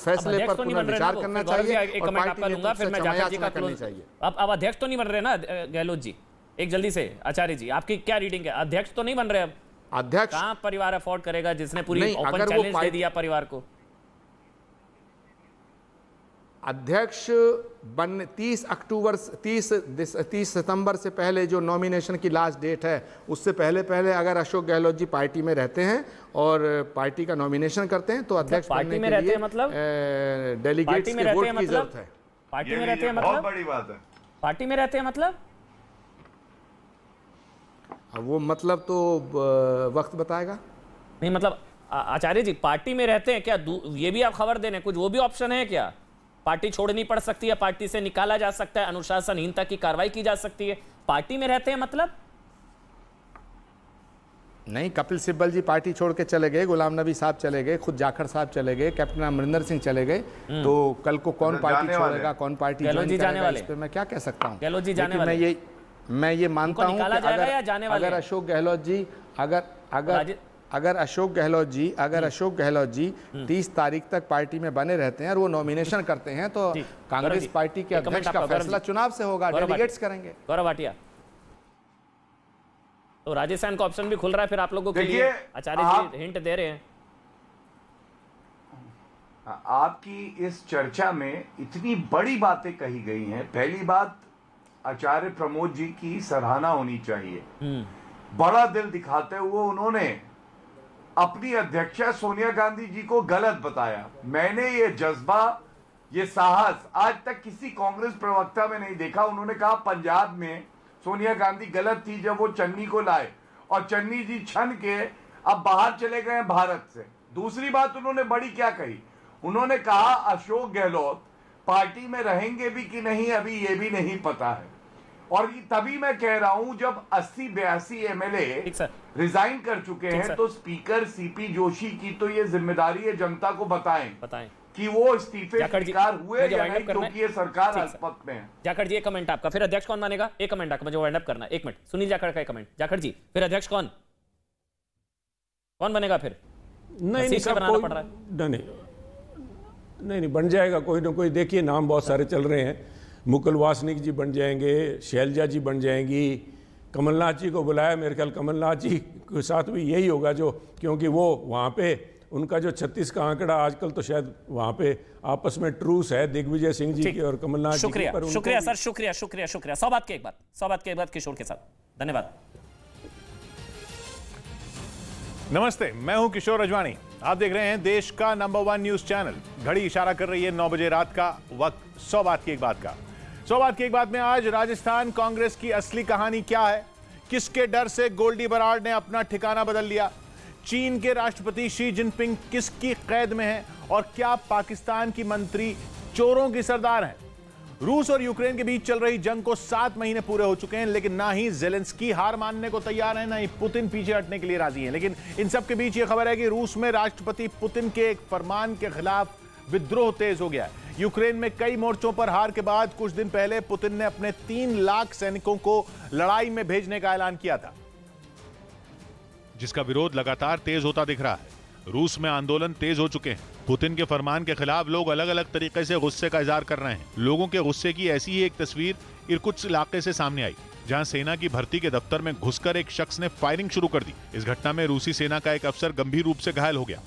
फैसले पर पुनर्विचार करना चाहिए और पार्टी करनी चाहिए। अब अध्यक्ष तो नहीं बन रहे ना गहलोत जी, एक जल्दी से आचार्य जी आपकी क्या रीडिंग है? अध्यक्ष तो नहीं बन रहे, अब अध्यक्ष कहां परिवार अफोर्ड करेगा जिसने पूरी ओपन चैलेंज दे दिया परिवार को? अध्यक्ष बनने 30 सितंबर से पहले जो नॉमिनेशन की लास्ट डेट है उससे पहले अगर अशोक गहलोत जी पार्टी में रहते हैं और पार्टी का नॉमिनेशन करते हैं तो अध्यक्ष बनने के लिए मतलब डेलीगेट्स के वोट की जरूरत है। पार्टी में रहते हैं मतलब बहुत बड़ी बात है। पार्टी में रहते हैं मतलब वो मतलब तो वक्त बताएगा। नहीं मतलब आचार्य जी पार्टी में रहते हैं क्या? ये भी आप खबर देने, कुछ वो भी ऑप्शन है क्या? पार्टी छोड़नी पड़ सकती है, पार्टी से निकाला जा सकता है, अनुशासनहीनता की कार्रवाई की जा सकती है, पार्टी में रहते हैं मतलब? नहीं, कपिल सिब्बल जी पार्टी छोड़ के चले गए, गुलाम नबी साहब चले गए, खुद जाखड़ साहब चले गए, कैप्टन अमरिंदर सिंह चले गए, तो कल को कौन पार्टी छोड़ेगा, कौन पार्टी ज्वाइन करेगा, इस पे मैं क्या कह सकता हूं। गहलोत जी जाने वाले, मैं ये मानता हूं कि अगर अशोक गहलोत जी अगर अशोक गहलोत जी 30 तारीख तक पार्टी में बने रहते हैं और वो नॉमिनेशन करते हैं तो कांग्रेस पार्टी के अध्यक्ष का फैसला चुनाव से होगा, डेलीगेट्स करेंगे। गौरव भाटिया, तो राजस्थान का ऑप्शन भी खुल रहा है फिर आप लोगों के लिए, आचार्य जी हिंट दे रहे हैं। आपकी इस चर्चा में इतनी बड़ी बातें कही गई हैं। पहली बात, आचार्य प्रमोद जी की सराहना होनी चाहिए। बड़ा दिल दिखाते हुए उन्होंने अपनी अध्यक्षा सोनिया गांधी जी को गलत बताया। मैंने ये जज्बा, ये साहस आज तक किसी कांग्रेस प्रवक्ता में नहीं देखा। उन्होंने कहा पंजाब में सोनिया गांधी गलत थी जब वो चन्नी को लाए और चन्नी जी छन के अब बाहर चले गए भारत से। दूसरी बात उन्होंने बड़ी क्या कही, उन्होंने कहा अशोक गहलोत पार्टी में रहेंगे भी कि नहीं अभी ये भी नहीं पता है। और तभी मैं कह रहा हूं जब 80-82 एमएलए रिजाइन कर चुके हैं तो स्पीकर सीपी जोशी की तो ये जिम्मेदारी है जनता को बताएं कि वो इस्तीफे स्वीकार हुए या नहीं, क्योंकि ये सरकार अल्पमत में है। जाखड़ जी एक कमेंट आपका, फिर अध्यक्ष कौन बनेगा? एक कमेंट आपका, मुझे वाइंड अप करना। एक मिनट, सुनील जाखड़ का एक कमेंट। जाखड़ जी फिर अध्यक्ष कौन बनेगा? फिर नहीं बनाना पड़ रहा है। नहीं, नहीं बन जाएगा कोई ना कोई। देखिए नाम बहुत सारे चल रहे हैं, मुकुल वासनिक जी बन जाएंगे, शैलजा जी बन जाएंगी, कमलनाथ जी को बुलाया, मेरे ख्याल कमलनाथ जी के साथ भी यही होगा, जो क्योंकि वो वहाँ पे उनका जो 36 का आंकड़ा आजकल तो शायद वहाँ पे आपस में ट्रूस है दिग्विजय सिंह जी की और कमलनाथ जी की। शुक्रिया शुक्रिया सर, शुक्रिया शुक्रिया शुक्रिया। 100 बात के एक बात किशोर के साथ, धन्यवाद। नमस्ते, मैं हूं किशोर रजवानी, आप देख रहे हैं देश का नंबर 1 न्यूज चैनल। घड़ी इशारा कर रही है 9 बजे रात का वक्त। 100 बात की एक बात का 100 बात की एक बात में आज राजस्थान कांग्रेस की असली कहानी क्या है, किसके डर से गोल्डी बराड़ ने अपना ठिकाना बदल लिया, चीन के राष्ट्रपति शी जिनपिंग किसकी कैद में हैं और क्या पाकिस्तान की मंत्री चोरों की सरदार हैं। रूस और यूक्रेन के बीच चल रही जंग को 7 महीने पूरे हो चुके हैं, लेकिन ना ही जेलेंस्की हार मानने को तैयार है, ना ही पुतिन पीछे हटने के लिए राजी हैं। लेकिन इन सब के बीच ये खबर है कि रूस में राष्ट्रपति पुतिन के एक फरमान के खिलाफ विद्रोह तेज हो गया है। यूक्रेन में कई मोर्चों पर हार के बाद कुछ दिन पहले पुतिन ने अपने 3 लाख सैनिकों को लड़ाई में भेजने का ऐलान किया था, जिसका विरोध लगातार तेज होता दिख रहा है। रूस में आंदोलन तेज हो चुके हैं। पुतिन के फरमान के खिलाफ लोग अलग अलग तरीके से गुस्से का इजहार कर रहे हैं। लोगों के गुस्से की ऐसी ही एक तस्वीर इरकुत्स्क इलाके से सामने आई, जहां सेना की भर्ती के दफ्तर में घुसकर एक शख्स ने फायरिंग शुरू कर दी। इस घटना में रूसी सेना का एक अफसर गंभीर रूप से घायल हो गया।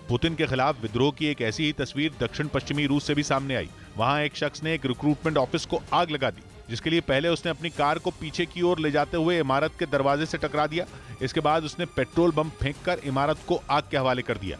पुतिन के खिलाफ विद्रोह की एक ऐसी ही तस्वीर दक्षिण पश्चिमी रूस से भी सामने आई। वहां एक शख्स ने एक रिक्रूटमेंट ऑफिस को आग लगा दी, जिसके लिए पहले उसने अपनी कार को पीछे की ओर ले जाते हुए इमारत के दरवाजे से टकरा दिया। इसके बाद उसने पेट्रोल बम फेंककर इमारत को आग के हवाले कर दिया।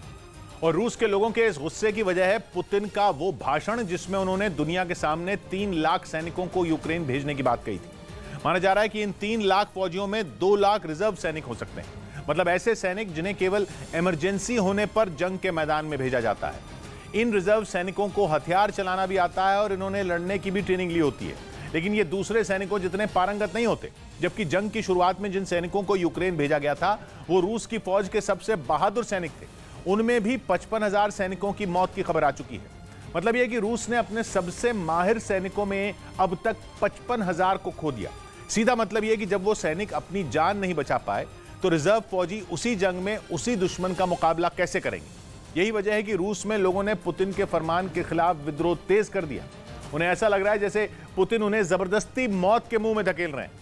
और रूस के लोगों के इस गुस्से की वजह है पुतिन का वो भाषण जिसमें उन्होंने दुनिया के सामने 3 लाख सैनिकों को यूक्रेन भेजने की बात कही थी। माना जा रहा है कि इन 3 लाख फौजियों में 2 लाख रिजर्व सैनिक हो सकते हैं, मतलब ऐसे सैनिक जिन्हें केवल इमरजेंसी होने पर जंग के मैदान में भेजा जाता है। इन रिजर्व सैनिकों को हथियार चलाना भी आता है और इन्होंने लड़ने की भी ट्रेनिंग ली होती है, लेकिन ये दूसरे सैनिकों जितने पारंगत नहीं होते। जबकि जंग की शुरुआत में जिन सैनिकों को यूक्रेन भेजा गया था वो रूस की फौज के सबसे बहादुर सैनिक थे। उनमें भी 55,000 सैनिकों की मौत की खबर आ चुकी है। मतलब यह कि रूस ने अपने सबसे माहिर सैनिकों में अब तक 55,000 को खो दिया। सीधा मतलब यह कि जब वो सैनिक अपनी जान नहीं बचा पाए तो रिजर्व फौजी उसी जंग में उसी दुश्मन का मुकाबला कैसे करेंगे। यही वजह है कि रूस में लोगों ने पुतिन के फरमान के खिलाफ विद्रोह तेज कर दिया। उन्हें ऐसा लग रहा है जैसे पुतिन उन्हें जबरदस्ती मौत के मुंह में धकेल रहे हैं।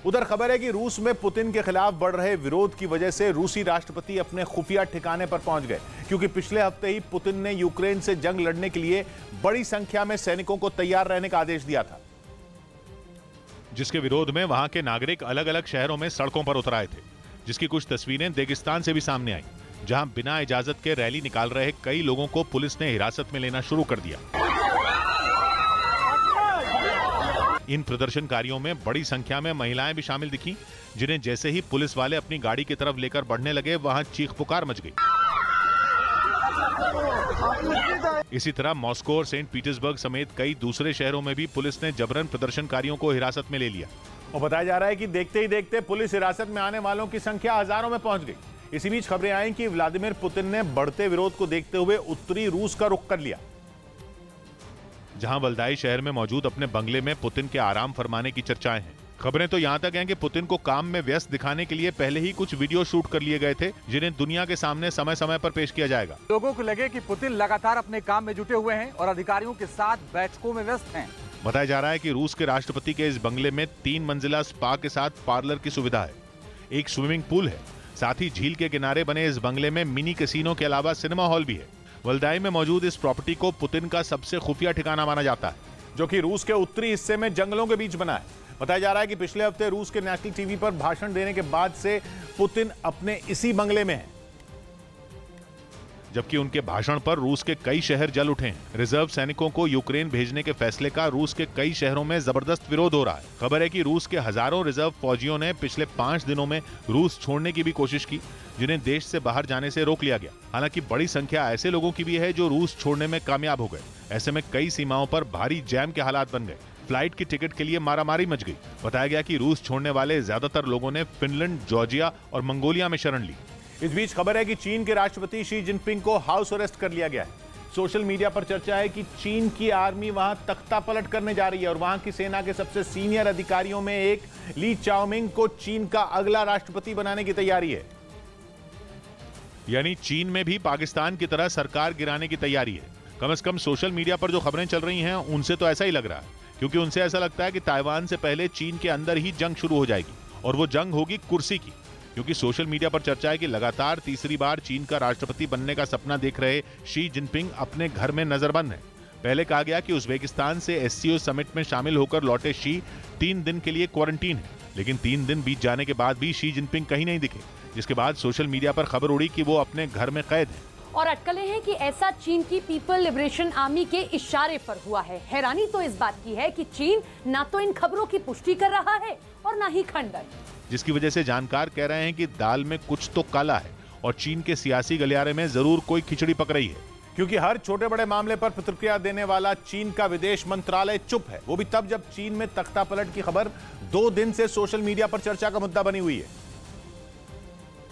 उधर खबर है कि रूस में पुतिन के खिलाफ बढ़ रहे विरोध की वजह से रूसी राष्ट्रपति अपने खुफिया ठिकाने पर पहुंच गए, क्योंकि पिछले हफ्ते ही पुतिन ने यूक्रेन से जंग लड़ने के लिए बड़ी संख्या में सैनिकों को तैयार रहने का आदेश दिया था, जिसके विरोध में वहां के नागरिक अलग अलग शहरों में सड़कों पर उतर आए थे, जिसकी कुछ तस्वीरें दागिस्तान से भी सामने आई, जहां बिना इजाजत के रैली निकाल रहे कई लोगों को पुलिस ने हिरासत में लेना शुरू कर दिया। इन प्रदर्शनकारियों में बड़ी संख्या में महिलाएं भी शामिल दिखी, जिन्हें जैसे ही पुलिस वाले अपनी गाड़ी की तरफ लेकर बढ़ने लगे वहां चीख पुकार मच गई। इसी तरह मॉस्को और सेंट पीटर्सबर्ग समेत कई दूसरे शहरों में भी पुलिस ने जबरन प्रदर्शनकारियों को हिरासत में ले लिया। और बताया जा रहा है कि देखते ही देखते पुलिस हिरासत में आने वालों की संख्या हजारों में पहुंच गई। इसी बीच खबरें आई कि व्लादिमीर पुतिन ने बढ़ते विरोध को देखते हुए उत्तरी रूस का रुख कर लिया, जहां वल्दाई शहर में मौजूद अपने बंगले में पुतिन के आराम फरमाने की चर्चाएं हैं। खबरें तो यहां तक हैं कि पुतिन को काम में व्यस्त दिखाने के लिए पहले ही कुछ वीडियो शूट कर लिए गए थे, जिन्हें दुनिया के सामने समय समय पर पेश किया जाएगा। लोगों को लगे कि पुतिन लगातार अपने काम में जुटे हुए हैं और अधिकारियों के साथ बैठकों में व्यस्त हैं। बताया जा रहा है कि रूस के राष्ट्रपति के इस बंगले में 3 मंजिला स्पा के साथ पार्लर की सुविधा है, एक स्विमिंग पूल है, साथ ही झील के किनारे बने इस बंगले में मिनी कैसीनो के अलावा सिनेमा हॉल भी है। वल्दाई में मौजूद इस प्रॉपर्टी को पुतिन का सबसे खुफिया ठिकाना माना जाता है, जो कि रूस के उत्तरी हिस्से में जंगलों के बीच बना है। बताया जा रहा है कि पिछले हफ्ते रूस के नेशनल टीवी पर भाषण देने के बाद से पुतिन अपने इसी बंगले में है, जबकि उनके भाषण पर रूस के कई शहर जल उठे हैं। रिजर्व सैनिकों को यूक्रेन भेजने के फैसले का रूस के कई शहरों में जबरदस्त विरोध हो रहा है। खबर है कि रूस के हजारों रिजर्व फौजियों ने पिछले 5 दिनों में रूस छोड़ने की भी कोशिश की, जिन्हें देश से बाहर जाने से रोक लिया गया। हालांकि बड़ी संख्या ऐसे लोगों की भी है जो रूस छोड़ने में कामयाब हो गए। ऐसे में कई सीमाओं पर भारी जैम के हालात बन गए। फ्लाइट की टिकट के लिए मारामारी मच गई। बताया गया कि रूस छोड़ने वाले ज्यादातर लोगों ने फिनलैंड, जॉर्जिया और मंगोलिया में शरण ली। इस बीच खबर है कि चीन के राष्ट्रपति शी जिनपिंग को हाउस अरेस्ट कर लिया गया है। सोशल मीडिया पर चर्चा है कि चीन की आर्मी वहां तख्ता पलट करने जा रही है और वहां की सेना के सबसे सीनियर अधिकारियों में एक ली चाओमिंग को चीन का अगला राष्ट्रपति बनाने की तैयारी है। यानी चीन में भी पाकिस्तान की तरह सरकार गिराने की तैयारी है। कम से कम सोशल मीडिया पर जो खबरें चल रही हैं उनसे तो ऐसा ही लग रहा है, क्योंकि उनसे ऐसा लगता है कि ताइवान से पहले चीन के अंदर ही जंग शुरू हो जाएगी, और वो जंग होगी कुर्सी की। क्योंकि सोशल मीडिया पर चर्चा है कि लगातार तीसरी बार चीन का राष्ट्रपति बनने का सपना देख रहे शी जिनपिंग अपने घर में नजरबंद हैं। पहले कहा गया कि उज्बेकिस्तान से एससीओ समिट में शामिल होकर लौटे शी 3 दिन के लिए क्वारंटीन है, लेकिन 3 दिन बीत जाने के बाद भी शी जिनपिंग कहीं नहीं दिखे, जिसके बाद सोशल मीडिया पर खबर उड़ी कि वो अपने घर में कैद हैं। और अटकलें हैं कि ऐसा चीन की पीपल लिबरेशन आर्मी के इशारे पर हुआ है। हैरानी तो इस बात की है कि चीन ना तो इन खबरों की पुष्टि कर रहा है और ना ही खंडन, जिसकी वजह से जानकार कह रहे हैं कि दाल में कुछ तो काला है और चीन के सियासी गलियारे में जरूर कोई खिचड़ी पक रही है। क्योंकि हर छोटे बड़े मामले पर प्रतिक्रिया देने वाला चीन का विदेश मंत्रालय चुप है, वो भी तब जब चीन में तख्ता पलट की खबर 2 दिन से सोशल मीडिया पर चर्चा का मुद्दा बनी हुई है।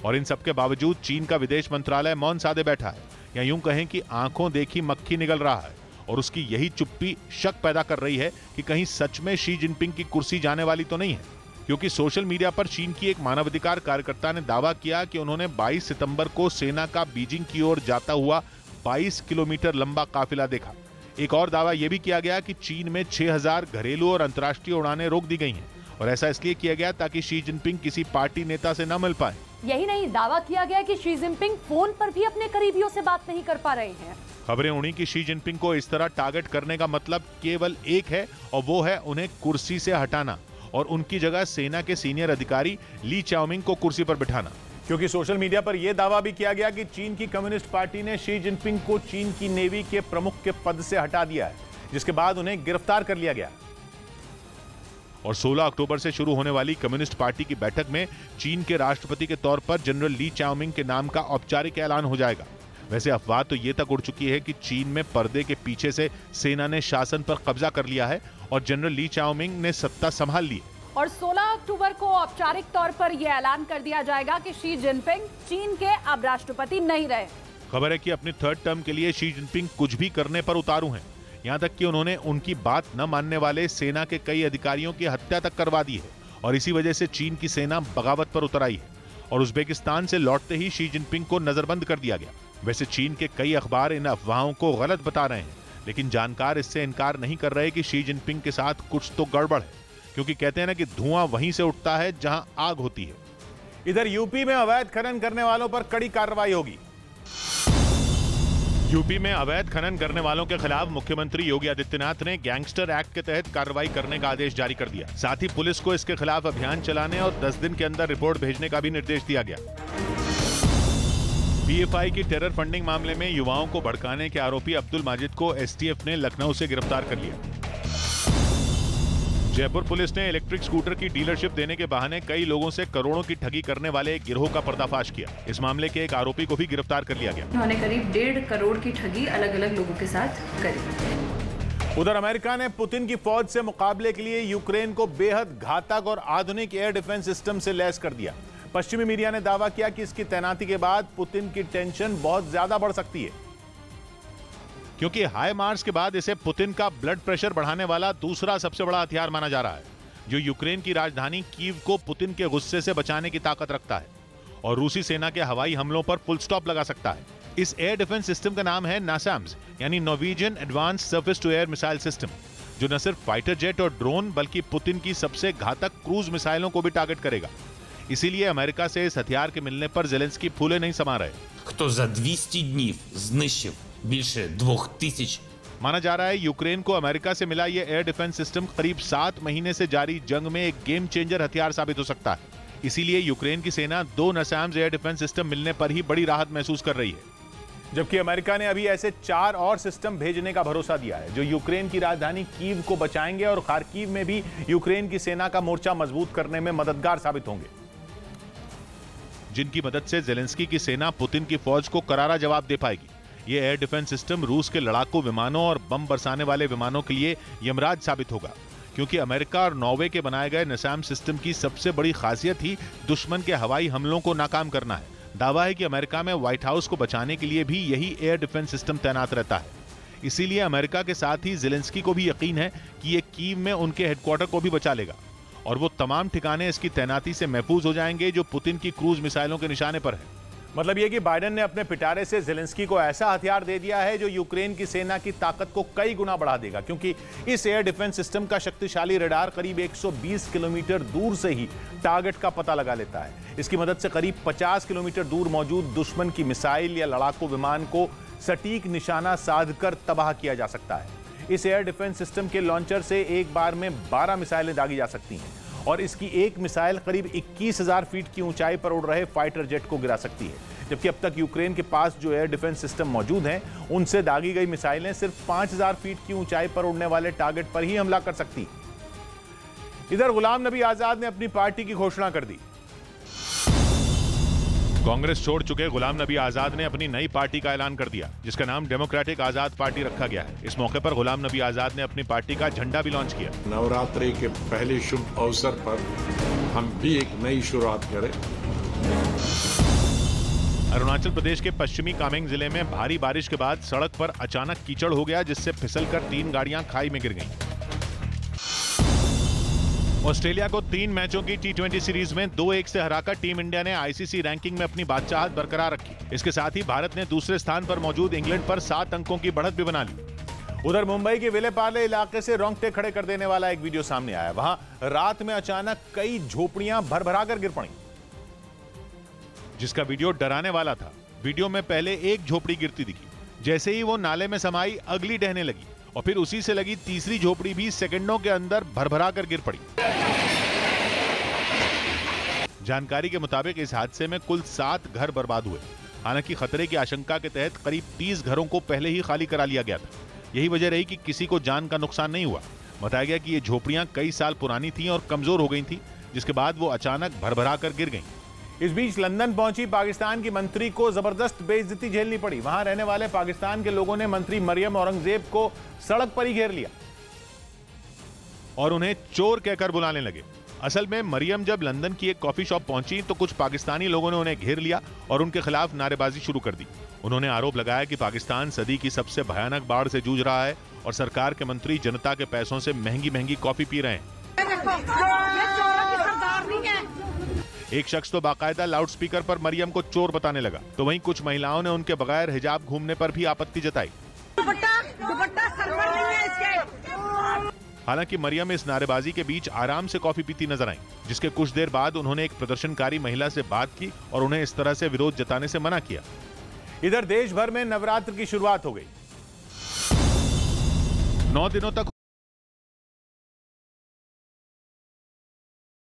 और इन सबके बावजूद चीन का विदेश मंत्रालय मौन साधे बैठा है, या यूं कहें कि आंखों देखी मक्खी निगल रहा है, और उसकी यही चुप्पी शक पैदा कर रही है कि कहीं सच में शी जिनपिंग की कुर्सी जाने वाली तो नहीं है। क्योंकि सोशल मीडिया पर चीन की एक मानवाधिकार कार्यकर्ता ने दावा किया कि उन्होंने 22 सितंबर को सेना का बीजिंग की ओर जाता हुआ 22 किलोमीटर लंबा काफिला देखा। एक और दावा यह भी किया गया कि चीन में 6000 घरेलू और अंतर्राष्ट्रीय उड़ानें रोक दी गई हैं, और ऐसा इसलिए किया गया ताकि शी जिनपिंग किसी पार्टी नेता से न मिल पाए। यही नहीं, दावा किया गया कि शी जिनपिंग फोन पर भी अपने करीबियों से बात नहीं कर पा रहे हैं। खबरें उड़ी कि शी जिनपिंग को इस तरह टारगेट करने का मतलब केवल एक है, और वो है उन्हें कुर्सी से हटाना और उनकी जगह सेना के सीनियर अधिकारी ली चाओमिंग को कुर्सी पर बिठाना। क्योंकि सोशल मीडिया पर यह दावा भी किया गया कि चीन की कम्युनिस्ट पार्टी ने शी जिनपिंग को चीन की नेवी के प्रमुख के पद से हटा दिया है, जिसके बाद उन्हें गिरफ्तार कर लिया गया। और 16 अक्टूबर से शुरू होने वाली कम्युनिस्ट पार्टी की बैठक में चीन के राष्ट्रपति के तौर पर जनरल ली चाओमिंग के नाम का औपचारिक ऐलान हो जाएगा। वैसे अफवाह तो ये तक उड़ चुकी है कि चीन में पर्दे के पीछे से सेना ने शासन पर कब्जा कर लिया है और जनरल ली चाओमिंग ने सत्ता संभाल ली है। और 16 अक्टूबर को औपचारिक तौर पर यह ऐलान कर दिया जाएगा कि शी जिनपिंग चीन के अब राष्ट्रपति नहीं रहे। खबर है कि अपनी 3rd टर्म के लिए शी जिनपिंग कुछ भी करने पर उतारू हैं। यहाँ तक कि उन्होंने उनकी बात न मानने वाले सेना के कई अधिकारियों की हत्या तक करवा दी है, और इसी वजह से चीन की सेना बगावत पर उतर आई है, और उज्बेकिस्तान से लौटते ही शी जिनपिंग को नजरबंद कर दिया गया। वैसे चीन के कई अखबार इन अफवाहों को गलत बता रहे हैं, लेकिन जानकार इससे इनकार नहीं कर रहे कि शी जिनपिंग के साथ कुछ तो गड़बड़ है, क्योंकि कहते हैं ना कि धुआं वहीं से उठता है जहां आग होती है। इधर यूपी में अवैध खनन करने वालों पर कड़ी कार्रवाई होगी। यूपी में अवैध खनन करने वालों के खिलाफ मुख्यमंत्री योगी आदित्यनाथ ने गैंगस्टर एक्ट के तहत कार्रवाई करने का आदेश जारी कर दिया। साथ ही पुलिस को इसके खिलाफ अभियान चलाने और 10 दिन के अंदर रिपोर्ट भेजने का भी निर्देश दिया गया। पीएफआई की टेरर फंडिंग मामले में युवाओं को भड़काने के आरोपी अब्दुल माजिद को एसटीएफ ने लखनऊ से गिरफ्तार कर लिया। जयपुर पुलिस ने इलेक्ट्रिक स्कूटर की डीलरशिप देने के बहाने कई लोगों से करोड़ों की ठगी करने वाले एक गिरोह का पर्दाफाश किया। इस मामले के एक आरोपी को भी गिरफ्तार कर लिया गया। उन्होंने करीब 1.5 करोड़ की ठगी अलग अलग लोगों के साथ करी। उधर अमेरिका ने पुतिन की फौज से मुकाबले के लिए यूक्रेन को बेहद घातक और आधुनिक एयर डिफेंस सिस्टम से लैस कर दिया। पश्चिमी मीडिया ने दावा किया कि इसकी तैनाती के बाद पुतिन की टेंशन बहुत ज्यादा बढ़ सकती है, क्योंकि हाई मार्च के बाद इसे पुतिन का ब्लड प्रेशर बढ़ाने वाला दूसरा सबसे बड़ा हथियार माना जा रहा है, जो यूक्रेन की राजधानी कीव को पुतिन के गुस्से से बचाने की ताकत रखता है और रूसी सेना के हवाई हमलों पर फुल स्टॉप लगा सकता है। इस एयर डिफेंस सिस्टम का नाम है नासैम्स, यानी Norwegian advanced surface to air missile system, जो न सिर्फ फाइटर जेट और ड्रोन बल्कि पुतिन की सबसे घातक क्रूज मिसाइलों को भी टारगेट करेगा। इसीलिए अमेरिका से इस हथियार के मिलने पर ज़ेलेंस्की फूले नहीं समा रहे। Хто за 200 днів знищив більше 2000। माना जा रहा है यूक्रेन को अमेरिका से मिला ये एयर डिफेंस सिस्टम करीब 7 महीने से जारी जंग में एक गेम चेंजर हथियार साबित हो सकता है। इसीलिए यूक्रेन की सेना 2 नासैम्स एयर डिफेंस सिस्टम मिलने पर ही बड़ी राहत महसूस कर रही है। जबकि अमेरिका ने अभी ऐसे 4 और सिस्टम भेजने का भरोसा दिया है, जो यूक्रेन की राजधानी कीव को बचाएंगे और खार्किव में भी यूक्रेन की सेना का मोर्चा मजबूत करने में मददगार साबित होंगे, जिनकी मदद से ज़ेलेंस्की की सेना पुतिन की फौज को करारा जवाब दे पाएगी। ये एयर डिफेंस सिस्टम रूस के लड़ाकू विमानों और बम बरसाने वाले विमानों के लिए यमराज साबित होगा, क्योंकि अमेरिका और नॉर्वे के बनाए गए नासैम्स सिस्टम की सबसे बड़ी खासियत ही दुश्मन के हवाई हमलों को नाकाम करना है। दावा है कि अमेरिका में व्हाइट हाउस को बचाने के लिए भी यही एयर डिफेंस सिस्टम तैनात रहता है। इसीलिए अमेरिका के साथ ही ज़ेलेंस्की को भी यकीन है कि ये कीव में उनके हेडक्वार्टर को भी बचा लेगा और वो तमाम ठिकाने इसकी तैनाती से महफूज हो जाएंगे जो पुतिन की क्रूज मिसाइलों के निशाने पर है। मतलब यह कि बाइडेन ने अपने पिटारे से ज़ेलेंस्की को ऐसा हथियार दे दिया है जो यूक्रेन की सेना की ताकत को कई गुना बढ़ा देगा, क्योंकि इस एयर डिफेंस सिस्टम का शक्तिशाली रडार करीब 120 किलोमीटर दूर से ही टारगेट का पता लगा लेता है। इसकी मदद से करीब 50 किलोमीटर दूर मौजूद दुश्मन की मिसाइल या लड़ाकू विमान को सटीक निशाना साधकर तबाह किया जा सकता है। इस एयर डिफेंस सिस्टम के लॉन्चर से एक बार में 12 मिसाइलें दागी जा सकती हैं और इसकी एक मिसाइल करीब 21,000 फीट की ऊंचाई पर उड़ रहे फाइटर जेट को गिरा सकती है। जबकि अब तक यूक्रेन के पास जो एयर डिफेंस सिस्टम मौजूद हैं, उनसे दागी गई मिसाइलें सिर्फ 5,000 फीट की ऊंचाई पर उड़ने वाले टारगेट पर ही हमला कर सकती। इधर गुलाम नबी आजाद ने अपनी पार्टी की घोषणा कर दी। कांग्रेस छोड़ चुके गुलाम नबी आजाद ने अपनी नई पार्टी का ऐलान कर दिया, जिसका नाम डेमोक्रेटिक आजाद पार्टी रखा गया है। इस मौके पर गुलाम नबी आजाद ने अपनी पार्टी का झंडा भी लॉन्च किया। नवरात्रि के पहले शुभ अवसर पर हम भी एक नई शुरुआत करें। अरुणाचल प्रदेश के पश्चिमी कामेंग जिले में भारी बारिश के बाद सड़क पर अचानक कीचड़ हो गया, जिससे फिसलकर 3 गाड़ियां खाई में गिर गईं। ऑस्ट्रेलिया को 3 मैचों की T20 सीरीज में 2-1 से हराकर टीम इंडिया ने आईसीसी रैंकिंग में अपनी बादशाहत बरकरार रखी। इसके साथ ही भारत ने दूसरे स्थान पर मौजूद इंग्लैंड पर 7 अंकों की बढ़त भी बना ली। उधर मुंबई के विलेपार्ले इलाके से रोंगटे खड़े कर देने वाला एक वीडियो सामने आया। वहां रात में अचानक कई झोपड़ियां भर-भरा कर गिर पड़ी, जिसका वीडियो डराने वाला था। वीडियो में पहले एक झोपड़ी गिरती दिखी, जैसे ही वो नाले में समाई अगली ढहने लगी और फिर उसी से लगी तीसरी झोपड़ी भी सेकंडों के अंदर भरभरा कर गिर पड़ी। जानकारी के मुताबिक इस हादसे में कुल 7 घर बर्बाद हुए। हालांकि खतरे की आशंका के तहत करीब 30 घरों को पहले ही खाली करा लिया गया था। यही वजह रही कि किसी को जान का नुकसान नहीं हुआ। बताया गया कि ये झोपड़ियां कई साल पुरानी थीं और कमजोर हो गई थीं, जिसके बाद वो अचानक भरभरा कर गिर गईं। इस बीच लंदन पहुंची पाकिस्तान की मंत्री को जबरदस्त बेइज्जती झेलनी पड़ी। वहां रहने वाले पाकिस्तान के लोगों ने मंत्री मरियम औरंगजेब को सड़क पर ही घेर लिया और उन्हें चोर कहकर बुलाने लगे। असल में मरियम जब लंदन की एक कॉफी शॉप पहुंची तो कुछ पाकिस्तानी लोगों ने उन्हें घेर लिया और उनके खिलाफ नारेबाजी शुरू कर दी। उन्होंने आरोप लगाया कि पाकिस्तान सदी की सबसे भयानक बाढ़ से जूझ रहा है और सरकार के मंत्री जनता के पैसों से महंगी महंगी कॉफी पी रहे हैं। एक शख्स तो बाकायदा लाउडस्पीकर पर मरियम को चोर बताने लगा, तो वहीं कुछ महिलाओं ने उनके बगैर हिजाब घूमने पर भी आपत्ति जताई। हालांकि मरियम इस नारेबाजी के बीच आराम से कॉफी पीती नजर आई, जिसके कुछ देर बाद उन्होंने एक प्रदर्शनकारी महिला से बात की और उन्हें इस तरह से विरोध जताने से मना किया। इधर देश भर में नवरात्र की शुरुआत हो गई। 9 दिनों तक